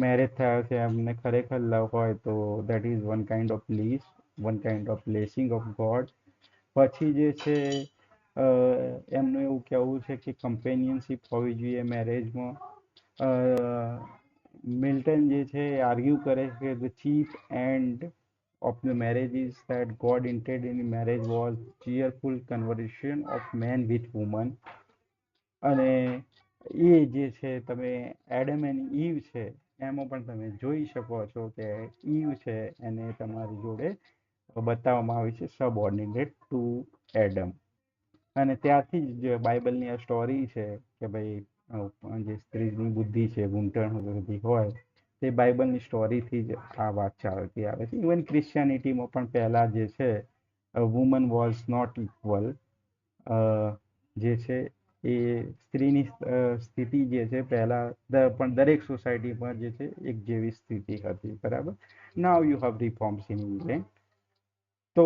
મેરેજ થયા છે એમને ખરેખર લવ હોય તો that is one kind of bliss, one kind of blessing of God. પછી જે છે એમનું એવું કહેવું છે કે કમ્પેનિયનશિપ હોવી જોઈએ મેરેજમાં. મિલ્ટન જે છે એ આર્ગ્યુ કરે છે the chief and of the marriage is that God intended in marriage was cheerful conversation of man with woman. અને એ જે છે તમે એડમ એન્ડ ઈવ છે એમાં પણ તમે જોઈ શકો છો કે ઈવ છે એને તમારી જોડે બતાવવામાં આવી છે સબઓર્ડિનેટ ટુ એડમ. અને ત્યારથી જ બાઇબલની આ સ્ટોરી છે કે ભાઈ જે સ્ત્રીની બુદ્ધિ છે ગૂંટણ બધી હોય, તે બાઇબલની સ્ટોરીથી જ આ વાત ચાલતી આવે છે. ઇવન ક્રિશ્ચિયાનિટીમાં પણ પહેલા જે છે વુમન વોઝ નોટ ઇક્વલ, જે છે એ સ્ત્રીની સ્થિતિ જે છે પહેલા પણ દરેક સોસાયટીમાં જે છે એક જેવી સ્થિતિ હતી. બરાબર. Now you have reforms in England. તો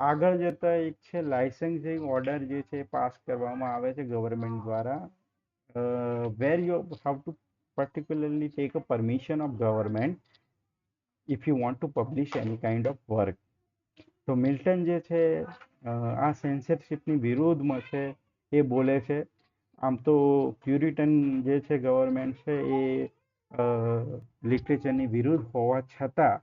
આગળ જતા એક છે લાઇસન્સિંગ ઓર્ડર જે છે પાસ કરવામાં આવે છે ગવર્મેન્ટ દ્વારા, where you have to particularly take a permission of government if you want to publish any kind of work. તો મિલ્ટન જે છે આ સેન્સરશિપની વિરોધમાં છે, એ બોલે છે. આમ તો પ્યુરિટન જે છે ગવર્મેન્ટ છે એ લિટરેચરની વિરુદ્ધ હોવા છતાં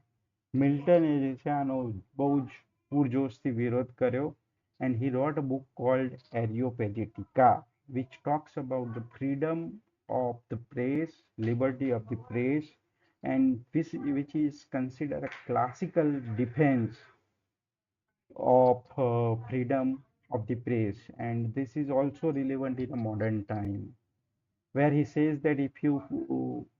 મિલ્ટને જે છે આનો બહુ જ પૂરજોશથી વિરોધ કર્યો. And he wrote a book called Areopagitica which talks about the freedom of the press, liberty of the press, and which is considered a classical defense of freedom of the press. And this is also relevant in a modern time, where he says that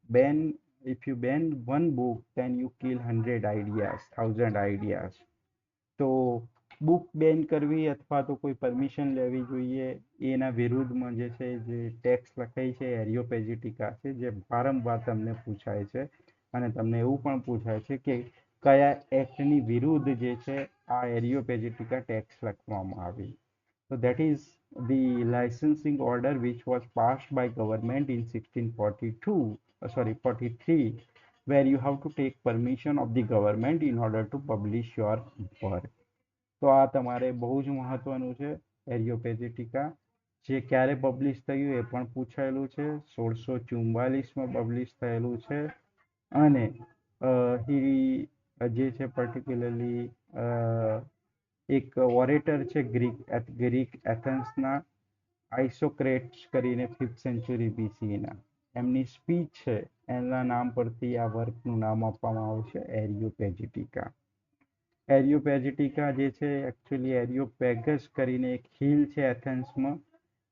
ban if you ban one book, then you kill 100 ideas, 1,000 ideas. તો book બેન કરવી અથવા તો કોઈ permission લેવી જોઈએ એના વિરુદ્ધમાં જે છે જે ટેક્સ લખાઈ છે એરિયોપેજિટિકા છે, જે વારંવાર તમને પૂછાય છે. અને તમને એવું પણ પૂછાય છે કે કયા એક્ટની વિરુદ્ધ જે છે આ એરિયોપેજિટિકા ટેક્સ લખવામાં આવી. So that is the licensing order which was passed by government in 1642, sorry 43, where you have to take permission of the government in order to publish your work. તો આ તમારે બહુ જ મહત્વનું છે એરિયોપેજિટિકા, જે ક્યારે પબ્લિશ થયું એ પણ પૂછાયેલું છે. 1644માં પબ્લિશ થયેલું છે. અને જે છે પર્ટિક્યુલરલી એક ઓરેટર છે ગ્રીક એથન્સના આઇસોક્રેટ્સ કરીને 5th સેન્ચુરી બીસીના એમની સ્પીચ છે એના નામ પરથી આ વર્કનું નામ આપવામાં આવ્યું છે એરિયોપેજિટિકા. એરિયોપેજિટિકા જે છે એકચ્યુઅલી એરિયોપેગસ કરીને એક હિલ છે એથેન્સમાં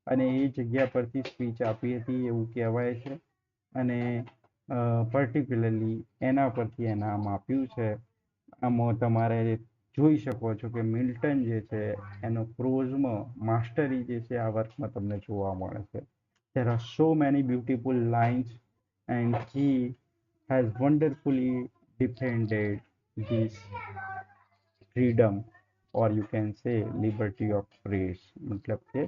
અને એ જગ્યા પરથી સ્પીચ આપી હતી એવું કહેવાય છે અને પર્ટિક્યુલરલી એના પરથી એ નામ આપ્યું છે. આમાં તમારે જોઈ શકો છો કે મિલ્ટન જે છે એનો પ્રોઝમાં માસ્ટરી જે છે આ વર્કમાં તમને જોવા મળે છે. There are so many beautiful lines and he has wonderfully defended this freedom or you can say liberty of press. મતલબ કે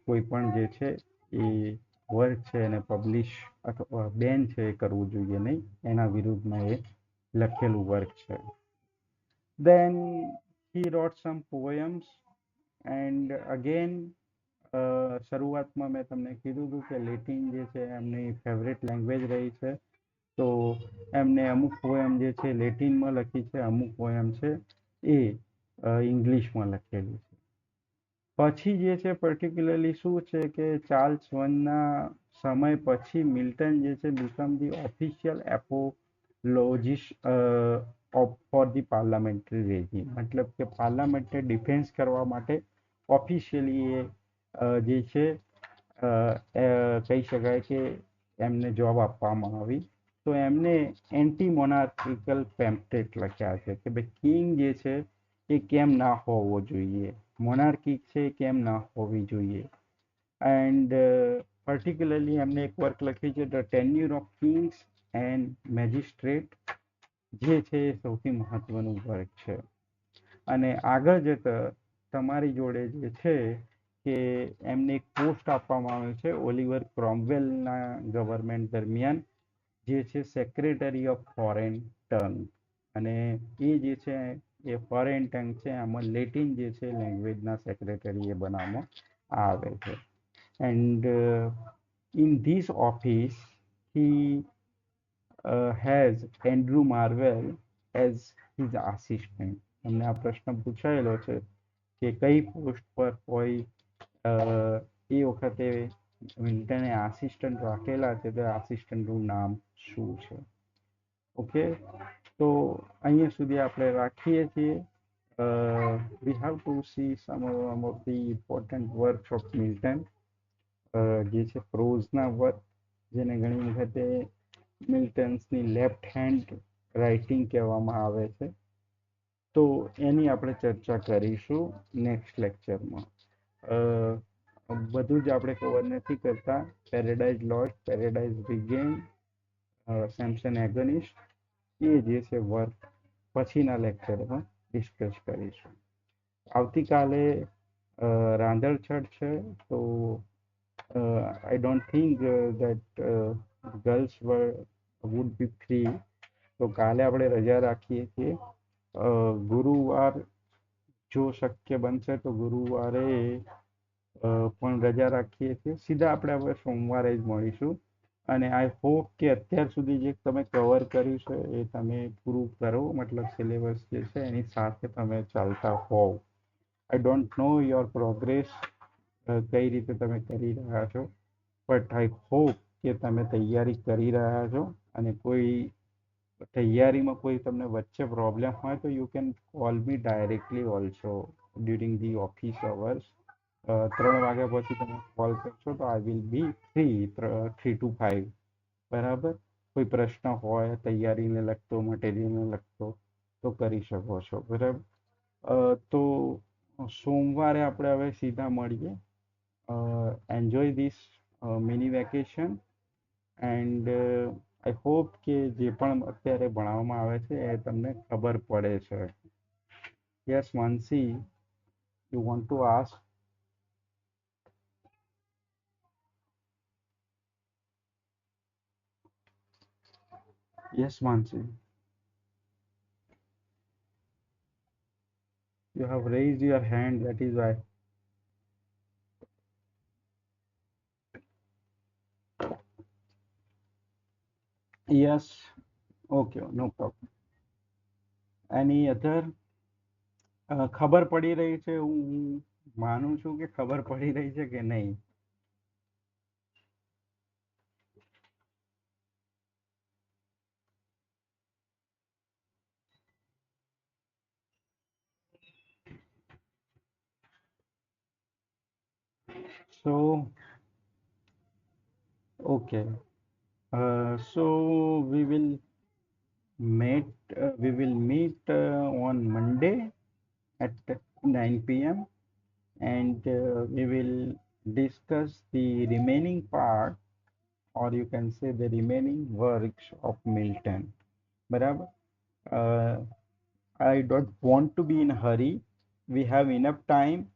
કોઈ પણ જે છે એ વર્ક છે એને પબ્લિશ અથવા બેન છે એ કરવું જોઈએ નહીં, એના વિરુદ્ધમાં એ લખેલું વર્ક છે. Then he wrote some poems and again શરૂઆતમાં મેં તમને કીધું હતું કે લેટિન જે છે એમની ફેવરેટ લેંગ્વેજ રહી છે, તો એમને અમુક પોએમ જે છે લેટિનમાં લખી છે, અમુક પોએમ છે એ ઇંગ્લિશમાં લખેલી છે. પછી જે છે પર્ટિક્યુલરલી શું છે કે ચાર્લ્સ વનના સમય પછી મિલ્ટન જે છે become the official apologist for the parliamentary regime. મતલબ કે પાર્લામેન્ટને ડિફેન્સ કરવા માટે ઓફિશિયલી એ જે છે કહી શકાય કે એમને જોબ આપવામાં આવી. તો એમને એન્ટી મોનાર્કિકલ પેમ્પલેટ લખ્યા છે કે ભાઈ કિંગ જે છે એ કેમ ના હોવો જોઈએ, મોનાર્કી છે કેમ ના હોવી જોઈએ. એન્ડ પર્ટિક્યુલરલી એમને એક વર્ક લખી છે the tenure of kings and magistrate, જે છે એ સૌથી મહત્વનું વર્ક છે. અને આગળ જતા તમારી જોડે જે છે કે એમને એક પોસ્ટ આપવામાં આવે છે ઓલિવર ક્રોમવેલના ગવર્મેન્ટ દરમિયાન, જે છે સેક્રેટરી ઓફ ફોરેન ટર્ન. અને એ જે છે એ ફોરેન ટંગ છે આમાં લેટિન જે છે લેંગ્વેજના સેક્રેટરી એ બનાવવામાં આવે છે. And in this office he has Andrew Marvel as his assistant. તમને આ પ્રશ્ન પૂછાયેલો છે કે કઈ પોસ્ટ પર કોઈ એ વખતે મિલ્ટને આસિસ્ટન્ટ રાખેલા છે, તો આસિસ્ટન્ટનું નામ શું છે? ઓકે, તો અહીંયા સુધી આપણે રાખીએ છીએ. We have to see some of the important works of Milton, જે છે પ્રોઝના વર્ક, જેને ઘણી વખતે મિલ્ટન્સની લેફ્ટ હેન્ડ રાઇટિંગ કહેવામાં આવે છે. તો એની આપણે ચર્ચા કરીશું નેક્સ્ટ લેક્ચરમાં. બધું જ આપણે કવર નથી કરતા. Paradise lost, paradise regain, Samson એગનિસ્ટ, એ જે છે વર્ક પછીના લેક્ચરમાં ડિસ્કસ કરીશું. આવતીકાલે રાંધણછટ છે, તો I don't think that girls would be free. તો કાલે આપણે રજા રાખીએ છીએ. ગુરુવાર જો શક્ય બનશે તો ગુરુવારે પણ રજા રાખીએ છીએ. સીધા આપણે હવે સોમવારે જ મળીશું. અને આઈ હોપ કે અત્યાર સુધી જે તમે કવર કર્યું છે એ તમે પૂરું કરો, મતલબ સિલેબસ જે છે એની સાથે તમે ચાલતા હોવ. I don't know your progress કઈ રીતે તમે કરી રહ્યા છો, બટ આઈ હોપ કે તમે તૈયારી કરી રહ્યા છો. અને કોઈ તૈયારીમાં કોઈ તમને વચ્ચે પ્રોબ્લેમ હોય તો you can call me directly also during the office hours. 3 વાગ્યા પછી તમે કોલ કરશો તો I will be free 3 to 5. બરાબર? કોઈ પ્રશ્ન હોય તૈયારીને લગતો, મટીરિયલને લગતો, તો કરી શકો છો. બરાબર? તો સોમવારે આપણે હવે સીધા મળીએ. Enjoy this mini vacation and I hope કે જે પણ અત્યારે ભણાવવામાં આવે છે એ તમને ખબર પડે છે. Yes Mansi, you want to ask? Yes, Mansi. You have raised your hand, that is why. Yes. Okay, no problem. Any other? ખબર પડી રહી છે, હું માનું છું કે ખબર પડી રહી છે કે નહીં. So, okay. So meet we will meet on Monday at 9 p.m. and we will discuss the remaining part, or you can say the remaining works of Milton. બરાબર. I don't want to be in a hurry. We have enough time,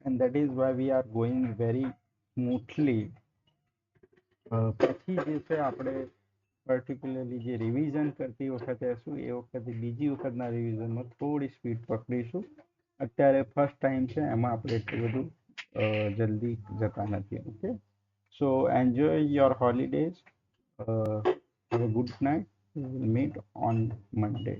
and that is why we are going very smoothly. પછી જે છે આપણે particularly જે revision કરતી વખતે હશું એ વખતે બીજી વખતના રિવિઝનમાં થોડી સ્પીડ પકડીશું. અત્યારે ફર્સ્ટ ટાઈમ છે એમાં આપણે એટલું બધું જલ્દી જતા નથી. Okay, so enjoy your holidays. Have a good night. We will meet on Monday.